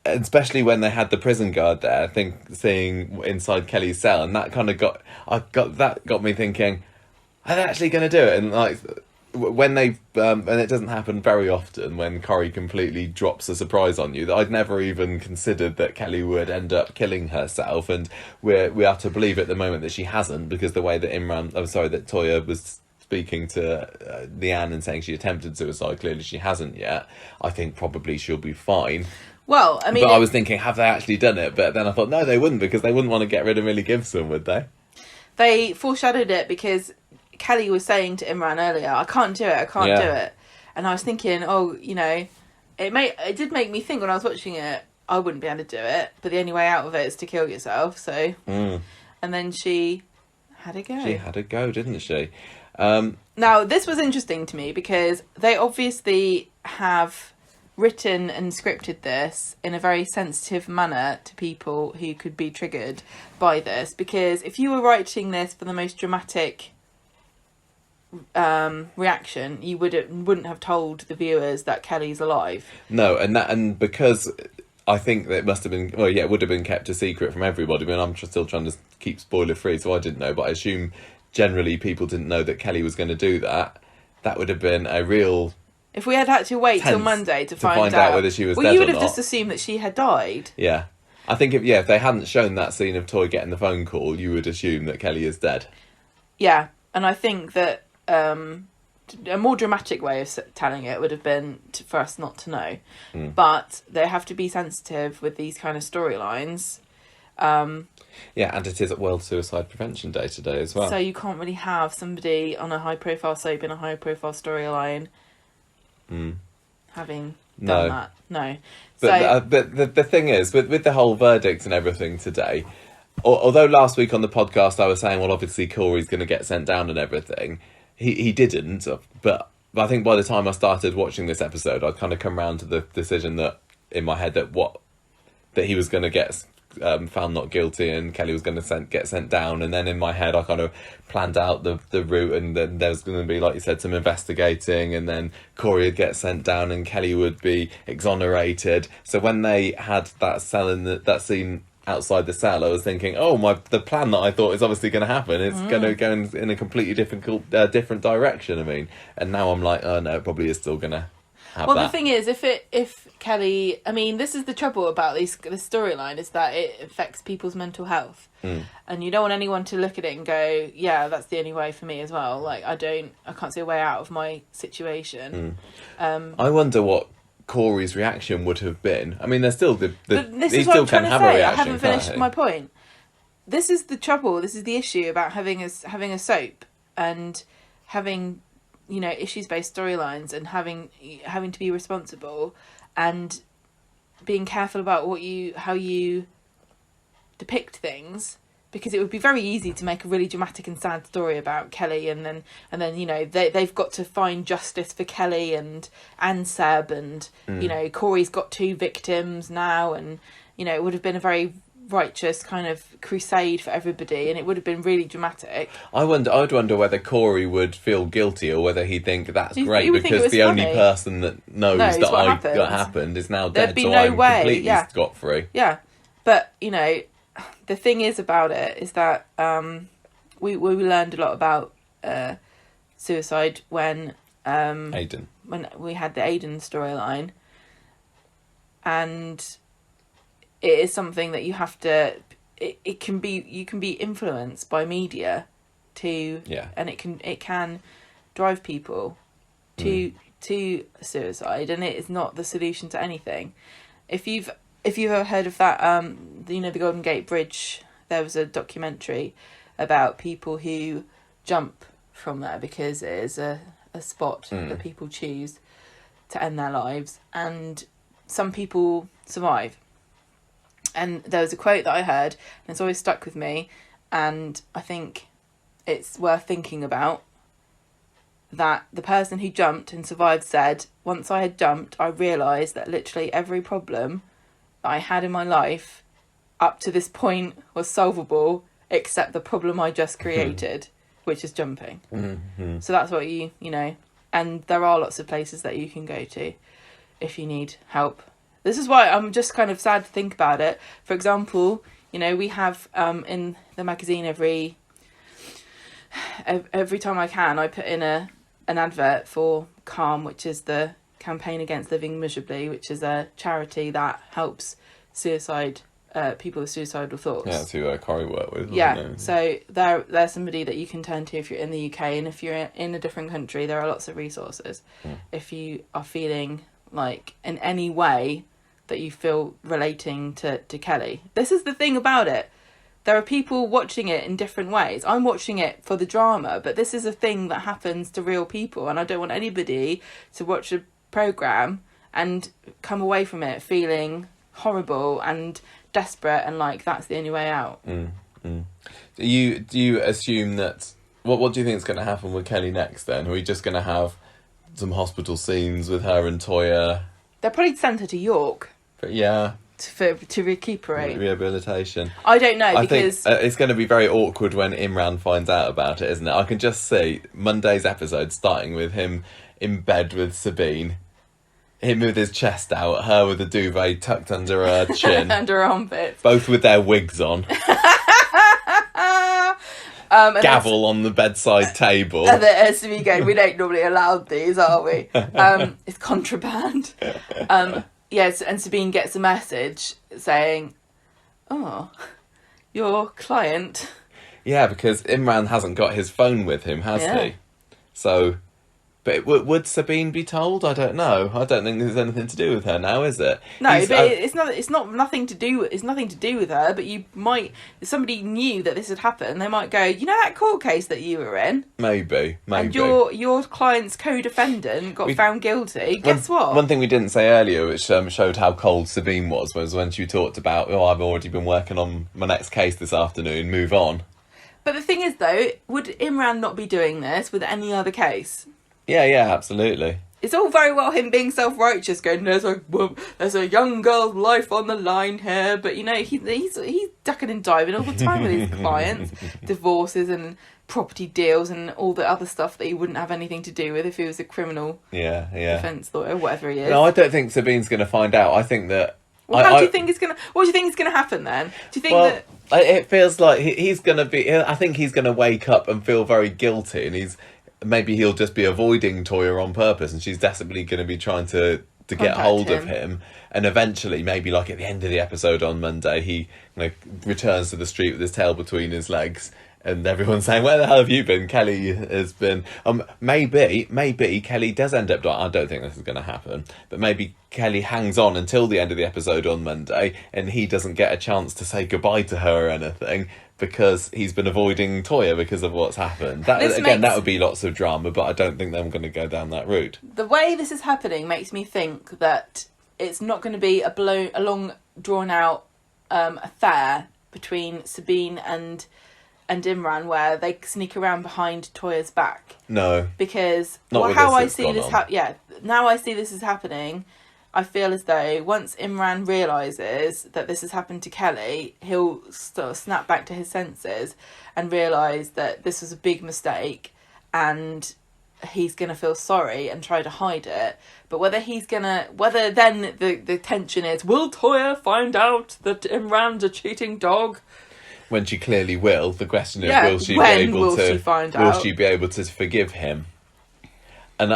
Speaker 1: Especially when they had the prison guard there, I think, seeing inside Kelly's cell, and that kind of got me thinking, are they actually going to do it? And like, when they and it doesn't happen very often, when Corrie completely drops a surprise on you, that I'd never even considered that Kelly would end up killing herself, and we are to believe at the moment that she hasn't, because the way that that Toya was speaking to Leanne and saying she attempted suicide, clearly she hasn't yet. I think probably she'll be fine.
Speaker 2: Well, I mean...
Speaker 1: But I was thinking, have they actually done it? But then I thought, no, they wouldn't, because they wouldn't want to get rid of Millie Gibson, would they?
Speaker 2: They foreshadowed it because Kelly was saying to Imran earlier, I can't do it. And I was thinking, it did make me think when I was watching it, I wouldn't be able to do it, but the only way out of it is to kill yourself, so... And then she had a go.
Speaker 1: She had a go, didn't she?
Speaker 2: Now, this was interesting to me, because they obviously have written and scripted this in a very sensitive manner to people who could be triggered by this, because if you were writing this for the most dramatic reaction, you wouldn't have told the viewers that Kelly's alive.
Speaker 1: No, and because I think that it must have been, it would have been kept a secret from everybody. I mean, I'm still trying to keep spoiler free, so I didn't know, but I assume generally people didn't know that Kelly was going to do that. That would have been a real...
Speaker 2: If we had to wait till Monday to find out
Speaker 1: whether she was dead or not.
Speaker 2: Well, you would have just assumed that she had died.
Speaker 1: Yeah. I think if they hadn't shown that scene of Toy getting the phone call, you would assume that Kelly is dead.
Speaker 2: Yeah, and I think that a more dramatic way of telling it would have been for us not to know. But they have to be sensitive with these kind of storylines.
Speaker 1: And it is World Suicide Prevention Day today as well.
Speaker 2: So you can't really have somebody on a high-profile soap in a high-profile storyline having done that. No.
Speaker 1: But the thing is, with the whole verdict and everything today, although last week on the podcast I was saying, well, obviously Corey's going to get sent down and everything, he didn't. But I think by the time I started watching this episode, I'd kind of come round to the decision that in my head that he was going to get found not guilty and Kelly was going to get sent down. And then in my head I kind of planned out the route, and then there was going to be, like you said, some investigating, and then Corey would get sent down and Kelly would be exonerated. So when they had that scene outside the cell, I was thinking, the plan that I thought is obviously going to happen is going to go in a completely different direction. I mean, and now I'm like, oh no, it probably is still going to have that.
Speaker 2: The thing is, if Kelly, I mean, this is the trouble about this storyline, is that it affects people's mental health, and you don't want anyone to look at it and go, yeah, that's the only way for me as well. Like, I can't see a way out of my situation.
Speaker 1: I wonder what Corey's reaction would have been. I mean, there's still
Speaker 2: this is what I'm trying to say. I haven't finished my point. This is the trouble. This is the issue about having a soap and having, issues-based storylines, and having to be responsible and being careful about how you depict things, because it would be very easy to make a really dramatic and sad story about Kelly, and then they've got to find justice for Kelly and Seb, and Corey's got two victims now, and it would have been a very righteous kind of crusade for everybody, and it would have been really dramatic.
Speaker 1: I'd wonder whether Corey would feel guilty or whether he'd think that's great because the
Speaker 2: funny.
Speaker 1: only person that knows that happened is now dead, so I'm completely scot-free.
Speaker 2: Yeah, but you know, the thing is about it is that we learned a lot about suicide when we had the Aiden storyline, and it is something that you have to. You can be influenced by media, and it can drive people to suicide, and it is not the solution to anything. If you've ever heard of that, the Golden Gate Bridge, there was a documentary about people who jump from there because it is a spot that people choose to end their lives, and some people survive. And there was a quote that I heard, and it's always stuck with me, and I think it's worth thinking about, that the person who jumped and survived said, once I had jumped, I realised that literally every problem that I had in my life up to this point was solvable, except the problem I just created, which is jumping. Mm-hmm. So that's what you know, and there are lots of places that you can go to if you need help. This is why I'm just kind of sad to think about it. For example, we have in the magazine every time I can, I put in an advert for CALM, which is the Campaign Against Living Miserably, which is a charity that helps people with suicidal thoughts.
Speaker 1: Yeah, that's who Corey worked with.
Speaker 2: Yeah, so there's somebody that you can turn to if you're in the UK, and if you're in a different country, there are lots of resources. If you are feeling like in any way that you feel relating to Kelly. This is the thing about it. There are people watching it in different ways. I'm watching it for the drama, but this is a thing that happens to real people, and I don't want anybody to watch a programme and come away from it feeling horrible and desperate and like that's the only way out.
Speaker 1: Do you assume that... What do you think is going to happen with Kelly next then? Are we just going to have some hospital scenes with her and Toya?
Speaker 2: They'll probably send her to York.
Speaker 1: But yeah.
Speaker 2: To recuperate.
Speaker 1: Rehabilitation.
Speaker 2: I don't know, because...
Speaker 1: I think it's going to be very awkward when Imran finds out about it, isn't it? I can just see Monday's episode starting with him in bed with Sabine. Him with his chest out, her with a duvet tucked under her chin.
Speaker 2: Under her armpits.
Speaker 1: Both with their wigs on. Gavel on the bedside table.
Speaker 2: And as we go, we don't normally allow these, are we? It's contraband. Yes, and Sabine gets a message saying, "Oh, your client."
Speaker 1: Yeah, because Imran hasn't got his phone with him, has he? So, but would Sabine be told? I don't know. I don't think there's anything to do with her now, is it?
Speaker 2: No, it's not. It's nothing to do. It's nothing to do with her. But you might, if somebody knew that this had happened, they might go, "You know that court case that you were in?
Speaker 1: Maybe.
Speaker 2: And your client's co-defendant got found guilty. Guess what?
Speaker 1: One thing we didn't say earlier, which showed how cold Sabine was when she talked about, I've already been working on my next case this afternoon. Move on."
Speaker 2: But the thing is, though, would Imran not be doing this with any other case?
Speaker 1: Yeah, absolutely.
Speaker 2: It's all very well him being self-righteous, going, there's a young girl's life on the line here, but he's ducking and diving all the time with his clients, divorces and property deals and all the other stuff that he wouldn't have anything to do with if he was a criminal defence lawyer, whatever he is.
Speaker 1: No, I don't think Sabine's going to find out. I think that...
Speaker 2: Well, what do you think is going to happen then? Do you think that...
Speaker 1: It feels like he's going to be... I think he's going to wake up and feel very guilty, and maybe he'll just be avoiding Toya on purpose, and she's desperately going to be trying to get hold of him. And eventually, maybe like at the end of the episode on Monday, he returns to the street with his tail between his legs, and everyone's saying, "Where the hell have you been?" Kelly has been... Maybe Kelly does end up dying. I don't think this is going to happen. But maybe Kelly hangs on until the end of the episode on Monday, and he doesn't get a chance to say goodbye to her or anything, because he's been avoiding Toya because of what's happened. That would be lots of drama, but I don't think they're going to go down that route. The
Speaker 2: way this is happening makes me think that it's not going to be a long, drawn-out affair between Sabine and Imran where they sneak around behind Toya's back.
Speaker 1: No.
Speaker 2: Because now I see this is happening, I feel as though once Imran realises that this has happened to Kelly, he'll sort of snap back to his senses and realise that this was a big mistake, and he's going to feel sorry and try to hide it. But whether then the tension is, will Toya find out that Imran's a cheating dog?
Speaker 1: When she clearly will. The question is, will she be able to forgive him? And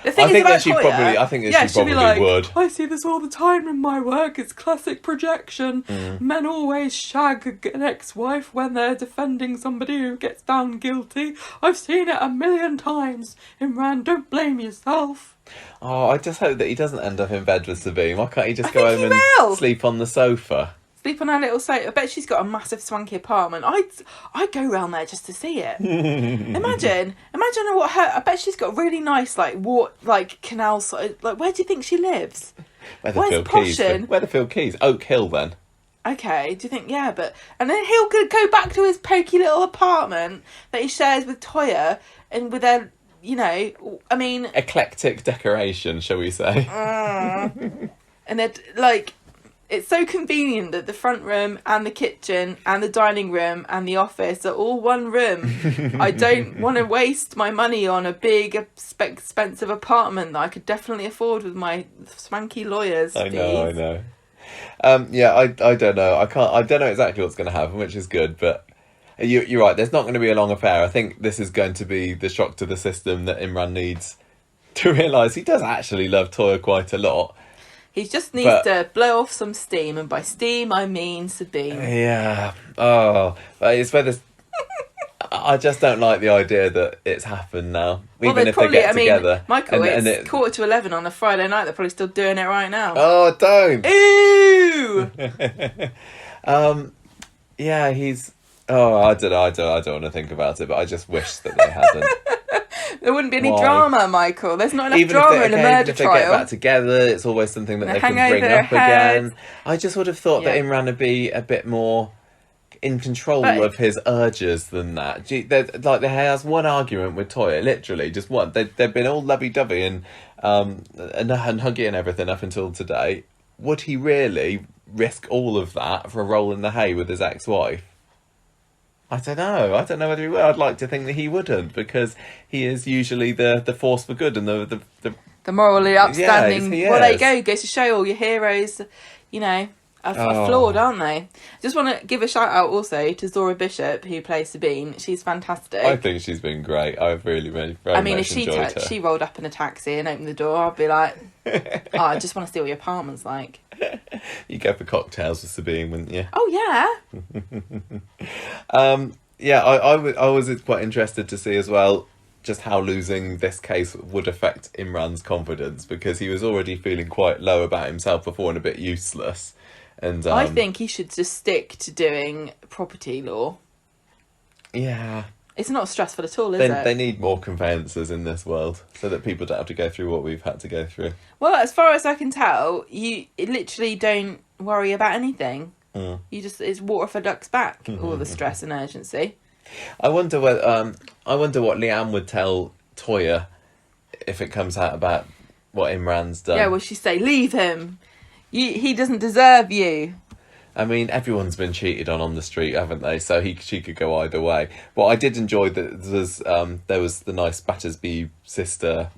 Speaker 2: the thing is about
Speaker 1: she
Speaker 2: Toya,
Speaker 1: probably
Speaker 2: like,
Speaker 1: would.
Speaker 2: I see this all the time in my work. It's classic projection. Men always shag an ex-wife when they're defending somebody who gets found guilty. I've seen it 1,000,000 times. Imran, don't blame yourself.
Speaker 1: Oh, I just hope that he doesn't end up in bed with Sabine. Why can't he just go home and sleep on the sofa?
Speaker 2: Sleep on her little sofa. I bet she's got a massive swanky apartment. I'd go round there just to see it. Imagine what her. I bet she's got really nice canal side. Like, where do you think she lives?
Speaker 1: Weatherfield Keys, Oak Hill. Then.
Speaker 2: Okay. Do you think? Yeah, and then he'll go back to his pokey little apartment that he shares with Toya, and with their,
Speaker 1: eclectic decoration, shall we say?
Speaker 2: And they're like. It's so convenient that the front room and the kitchen and the dining room and the office are all one room. I don't want to waste my money on a big, expensive apartment that I could definitely afford with my swanky lawyers.
Speaker 1: I know. I don't know. I don't know exactly what's going to happen, which is good. But you're right. There's not going to be a long affair. I think this is going to be the shock to the system that Imran needs to realise he does actually love Toya quite a lot.
Speaker 2: He just needs to blow off some steam, and by steam I mean Sabine.
Speaker 1: Yeah. Oh, but it's whether. I just don't like the idea that it's happened now. Even if they get together.
Speaker 2: Michael, it's 11:15 on a Friday night. They're probably still doing it right now.
Speaker 1: Oh, don't.
Speaker 2: Ew.
Speaker 1: Yeah, he's. Oh, I don't know. I don't want to think about it, but I just wish that they hadn't.
Speaker 2: There wouldn't be any drama, Michael. There's not enough drama in a murder trial.
Speaker 1: If they get back together, it's always something that they can bring up again. I just would have thought that Imran would be a bit more in control of his urges than that. He has one argument with Toya, literally just one. They've been all lovey-dovey and huggy and everything up until today. Would he really risk all of that for a roll in the hay with his ex-wife? I don't know whether he would. I'd like to think that he wouldn't, because he is usually the force for good and the
Speaker 2: morally upstanding. Yes, well, there you go. Goes to show all your heroes, are flawed, aren't they? I just want to give a shout out also to Zora Bishop, who plays Sabine. She's fantastic.
Speaker 1: I think she's been great. I've really, very much enjoyed her.
Speaker 2: If she rolled up in a taxi and opened the door, I'd be like, I just want to see what your apartment's like.
Speaker 1: You go for cocktails with Sabine, wouldn't you?
Speaker 2: Oh,
Speaker 1: yeah. I was quite interested to see as well just how losing this case would affect Imran's confidence, because he was already feeling quite low about himself before and a bit useless. And
Speaker 2: I think he should just stick to doing property law.
Speaker 1: Yeah.
Speaker 2: It's not stressful at all, is it?
Speaker 1: They need more conveyancers in this world so that people don't have to go through what we've had to go through.
Speaker 2: Well, as far as I can tell, you literally don't worry about anything. You just, it's water for ducks back, all the stress and urgency.
Speaker 1: I wonder what Leanne would tell Toya if it comes out about what Imran's done.
Speaker 2: Yeah, will she say, leave him? He doesn't deserve you.
Speaker 1: I mean, everyone's been cheated on the street, haven't they? So she could go either way. Well, I did enjoy that there was the nice Battersby sister,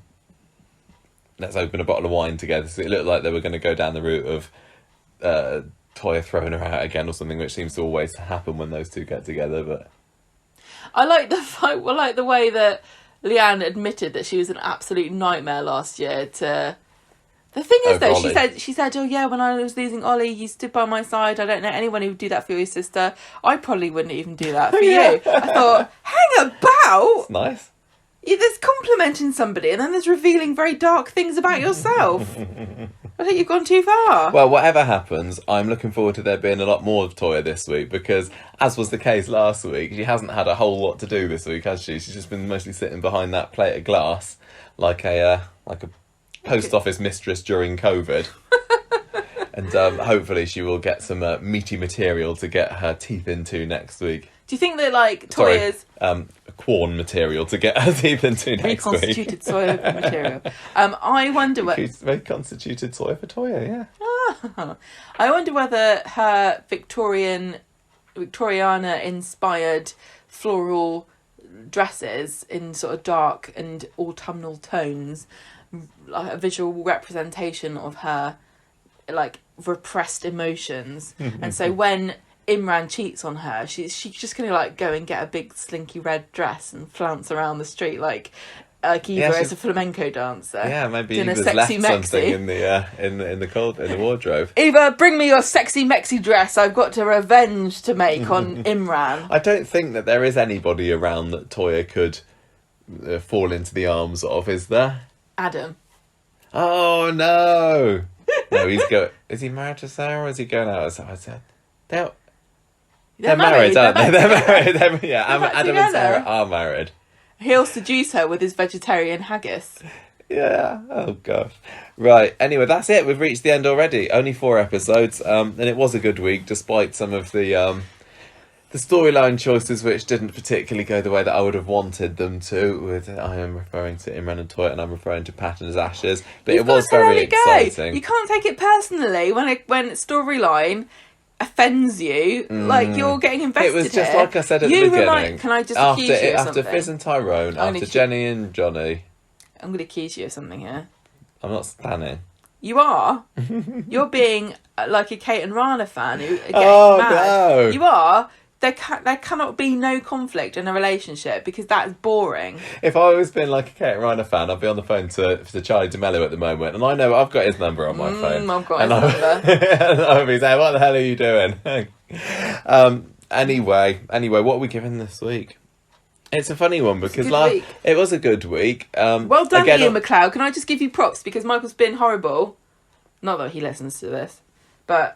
Speaker 1: let's open a bottle of wine together. So it looked like they were going to go down the route of Toya throwing her out again or something, which seems to always happen when those two get together. But
Speaker 2: I like the way that Leanne admitted that she was an absolute nightmare last year to... The thing is, though, she said, oh, yeah, when I was losing Ollie, you stood by my side. I don't know anyone who would do that for your sister. I probably wouldn't even do that for you. I thought, hang about.
Speaker 1: It's nice.
Speaker 2: Yeah, there's complimenting somebody, and then there's revealing very dark things about yourself. I think you've gone too far.
Speaker 1: Well, whatever happens, I'm looking forward to there being a lot more of Toya this week, because, as was the case last week, she hasn't had a whole lot to do this week, has she? She's just been mostly sitting behind that plate of glass, like a post office mistress during COVID. And hopefully she will get some meaty material to get her teeth into next week.
Speaker 2: Do you think that, like, Toya's...
Speaker 1: Corn material to get us even to next week.
Speaker 2: Reconstituted soy material. I wonder what...
Speaker 1: Reconstituted soy for Toya, yeah.
Speaker 2: I wonder whether her Victoriana-inspired floral dresses in sort of dark and autumnal tones, like a visual representation of her, like, repressed emotions. And so when Imran cheats on her, she's just gonna, like, go and get a big slinky red dress and flounce around the street like Eva is a flamenco dancer.
Speaker 1: Yeah, maybe
Speaker 2: Eva's
Speaker 1: left
Speaker 2: mexi.
Speaker 1: something in the wardrobe.
Speaker 2: Eva, bring me your sexy mexi dress. I've got a revenge to make on Imran.
Speaker 1: I don't think that there is anybody around that Toya could fall into the arms of, is there?
Speaker 2: Adam.
Speaker 1: Oh no! No, is he married to Sarah or is he going out? They're married, aren't they? They're married. Adam and Sarah are married.
Speaker 2: He'll seduce her with his vegetarian haggis.
Speaker 1: Yeah. Oh gosh. Right. Anyway, that's it. We've reached the end already. Only 4 episodes, and it was a good week, despite some of the storyline choices which didn't particularly go the way that I would have wanted them to. I am referring to Imran and Toya, and I'm referring to Pat and his ashes. But it was very exciting.
Speaker 2: You can't take it personally when storyline offends you. Like, you're getting invested.
Speaker 1: It was just like I said at the beginning.
Speaker 2: Can I just accuse you of something?
Speaker 1: After Fizz and Tyrone, after Jenny and Johnny.
Speaker 2: I'm going to accuse you of something here.
Speaker 1: I'm not standing.
Speaker 2: You are. You're being like a Kate and Rana fan who are getting mad.
Speaker 1: No.
Speaker 2: You are. There cannot be no conflict in a relationship because that's boring.
Speaker 1: If I was being like a Kate and Rana fan, I'd be on the phone to Charlie D'Amelio at the moment, and I know I've got his number on my phone.
Speaker 2: I've got his number.
Speaker 1: And I'd be saying, what the hell are you doing? Anyway, what are we giving this week? It's a funny one because it was a good week.
Speaker 2: Well done, Ian McLeod. Can I just give you props because Michael's been horrible? Not that he listens to this, but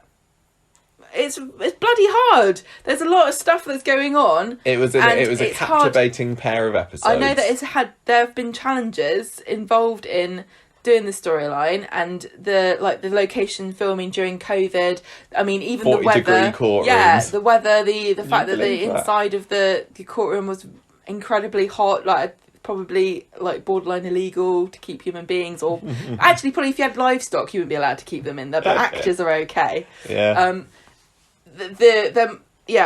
Speaker 2: it's bloody hard. There's a lot of stuff that's going on.
Speaker 1: It was a captivating pair of episodes.
Speaker 2: I know that there have been challenges involved in doing the storyline and the location filming during COVID. I mean, even the weather. 40-degree courtrooms. Yeah, the weather, the fact that the inside of the courtroom was incredibly hot, like probably like borderline illegal to keep human beings, or actually probably if you had livestock you wouldn't be allowed to keep them in there, but actors are okay.
Speaker 1: Yeah.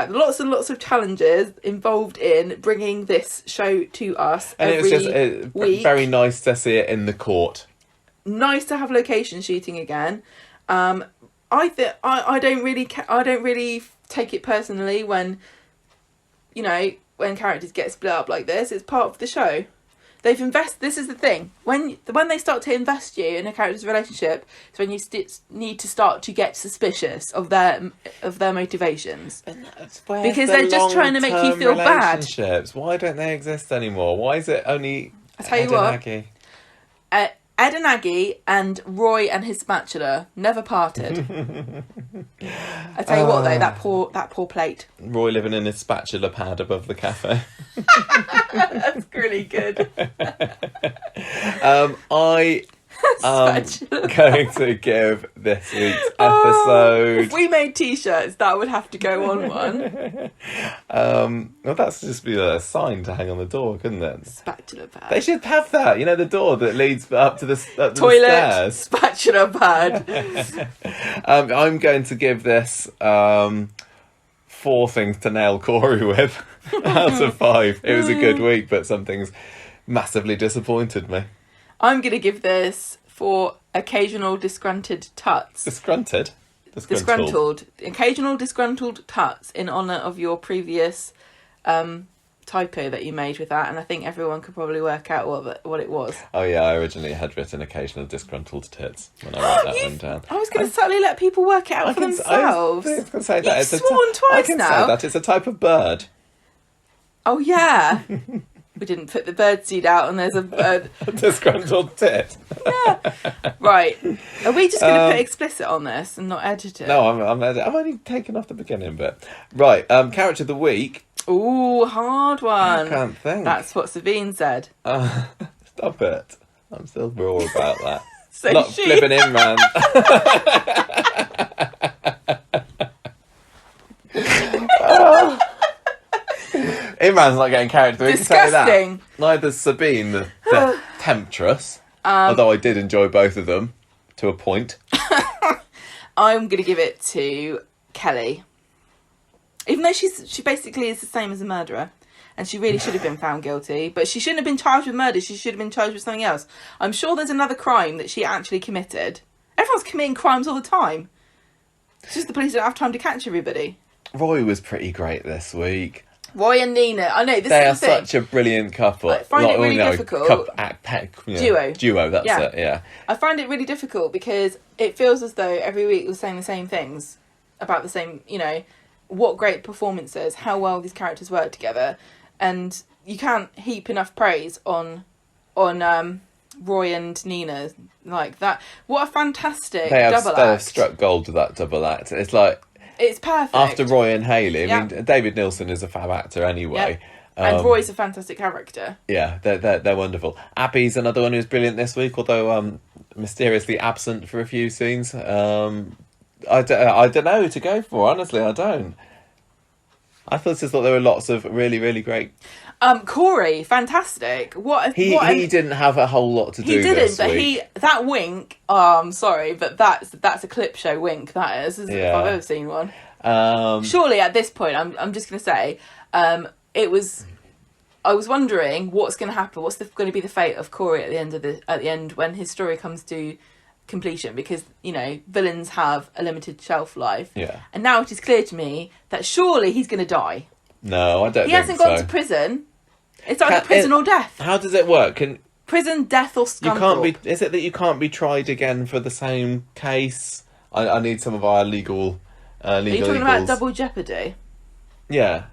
Speaker 2: Lots and lots of challenges involved in bringing this show to us
Speaker 1: and
Speaker 2: every
Speaker 1: it was just
Speaker 2: week.
Speaker 1: Very nice to see it in the court.
Speaker 2: Nice to have location shooting again. I don't really take it personally when characters get split up like this. It's part of the show. They've invested. This is the thing. When they start to invest you in a character's relationship, it's when you need to start to get suspicious of their motivations. Because they're just trying to make you feel bad.
Speaker 1: Why don't they exist anymore? Why is it only
Speaker 2: I tell you what, Ed and Aggie and Roy and his spatula never parted. I tell you what though, that poor plate.
Speaker 1: Roy living in his spatula pad above the cafe.
Speaker 2: That's really good.
Speaker 1: I'm going to give this week's episode...
Speaker 2: if we made t-shirts, that would have to go on one.
Speaker 1: Well, that's just be a sign to hang on the door, couldn't it?
Speaker 2: Spatula pad.
Speaker 1: They should have that. The door that leads up to the
Speaker 2: toilet,
Speaker 1: stairs.
Speaker 2: Spatula pad.
Speaker 1: I'm going to give this 4 things to nail Corey with out of 5. It was a good week, but some things massively disappointed me.
Speaker 2: I'm going to give this 4 occasional disgruntled tuts.
Speaker 1: Disgruntled?
Speaker 2: Disgruntled. Occasional disgruntled tuts in honour of your previous typo that you made with that, and I think everyone could probably work out what it was.
Speaker 1: Oh yeah, I originally had written occasional disgruntled tits when I wrote that one down.
Speaker 2: I was going to subtly let people work it out for themselves.
Speaker 1: I was going to say that.
Speaker 2: You've sworn twice now.
Speaker 1: Say that. It's a type of bird.
Speaker 2: Oh yeah. We didn't put the bird seed out and there's a bird.
Speaker 1: A disgruntled tit.
Speaker 2: Yeah. Right. Are we just going to put explicit on this and not edit it?
Speaker 1: No, I'm only taking off the beginning bit. Right. Character of the week.
Speaker 2: Ooh, hard one.
Speaker 1: I can't think.
Speaker 2: That's what Sabine said.
Speaker 1: Stop it. I'm still raw about that.
Speaker 2: So
Speaker 1: not flipping in, man. man's not getting character. We can say that.
Speaker 2: Disgusting.
Speaker 1: Neither's Sabine, the temptress. Although I did enjoy both of them to a point.
Speaker 2: I'm going to give it to Kelly. Even though she basically is the same as a murderer. And she really should have been found guilty. But she shouldn't have been charged with murder. She should have been charged with something else. I'm sure there's another crime that she actually committed. Everyone's committing crimes all the time. It's just the police don't have time to catch everybody.
Speaker 1: Roy was pretty great this week.
Speaker 2: Roy and Nina. I know, this
Speaker 1: they
Speaker 2: is the
Speaker 1: are
Speaker 2: thing.
Speaker 1: such a brilliant couple.
Speaker 2: I find it really difficult.
Speaker 1: Duo, that's it, yeah.
Speaker 2: I find it really difficult because it feels as though every week we're saying the same things about the same, what great performances, how well these characters work together. And you can't heap enough praise on Roy and Nina like that. What a fantastic double act.
Speaker 1: They have struck gold with that double act. It's like...
Speaker 2: It's perfect.
Speaker 1: After Roy and Hayley, I mean, David Nielsen is a fab actor anyway.
Speaker 2: And Roy's a fantastic character.
Speaker 1: Yeah, they're wonderful. Abby's another one who's brilliant this week, although mysteriously absent for a few scenes. I don't know who to go for, honestly, I don't. I just thought there were lots of really, really great...
Speaker 2: Corey, fantastic.
Speaker 1: He didn't have a whole lot to do this week.
Speaker 2: He didn't, but that wink, I'm sorry, but that's a clip show wink, that is, if I've ever seen one. Surely at this point, I'm just going to say, I was wondering what's going to happen, what's going to be the fate of Corey at the end when his story comes to completion, because villains have a limited shelf life, and now it is clear to me that surely he's going to die.
Speaker 1: No, I don't think so.
Speaker 2: He hasn't gone to prison. It's either prison or death.
Speaker 1: How does it work?
Speaker 2: Prison, death, or scandal.
Speaker 1: Is it that you can't be tried again for the same case? I need some of our legal. Are you talking
Speaker 2: about double jeopardy?
Speaker 1: Yeah.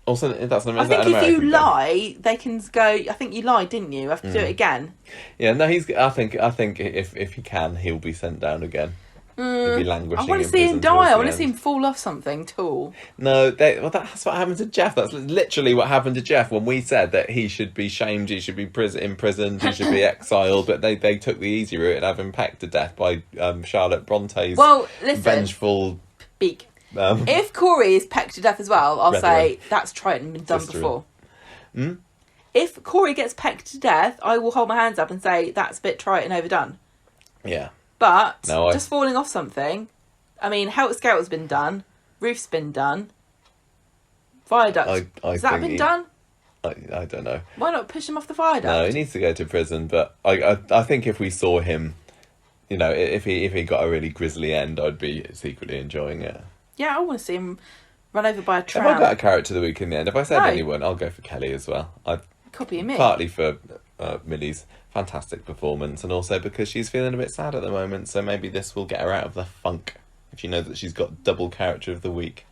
Speaker 1: Also, that's an
Speaker 2: I think
Speaker 1: if
Speaker 2: you lie, they can go. I think you lied, didn't you? You have to do it again.
Speaker 1: Yeah, no, I think if he can, he'll be sent down again. He'll be languishing.
Speaker 2: I want to see him die. I want to see him fall off something tall.
Speaker 1: No, that's what happened to Jeff. That's literally what happened to Jeff when we said that he should be shamed, he should be imprisoned, he should be exiled. But they took the easy route and have him pecked to death by Charlotte Bronte's vengeful
Speaker 2: beak. If Corey is pecked to death as well, I'll say that's tried and been done before. If Corey gets pecked to death, I will hold my hands up and say that's a bit trite and overdone.
Speaker 1: Yeah.
Speaker 2: But just falling off something, I mean, Helter Skelter's been done, Roof's been done, Viaduct, has that been done?
Speaker 1: I don't know.
Speaker 2: Why not push him off the viaduct?
Speaker 1: No, he needs to go to prison, but I think if we saw him, if he got a really grisly end, I'd be secretly enjoying it.
Speaker 2: Yeah, I want to see him run over by a tram.
Speaker 1: If I got a character of the week in the end, if I said anyone, I'll go for Kelly as well.
Speaker 2: Copy me.
Speaker 1: Partly for Millie's fantastic performance, and also because she's feeling a bit sad at the moment, so maybe this will get her out of the funk if she knows that she's got double character of the week.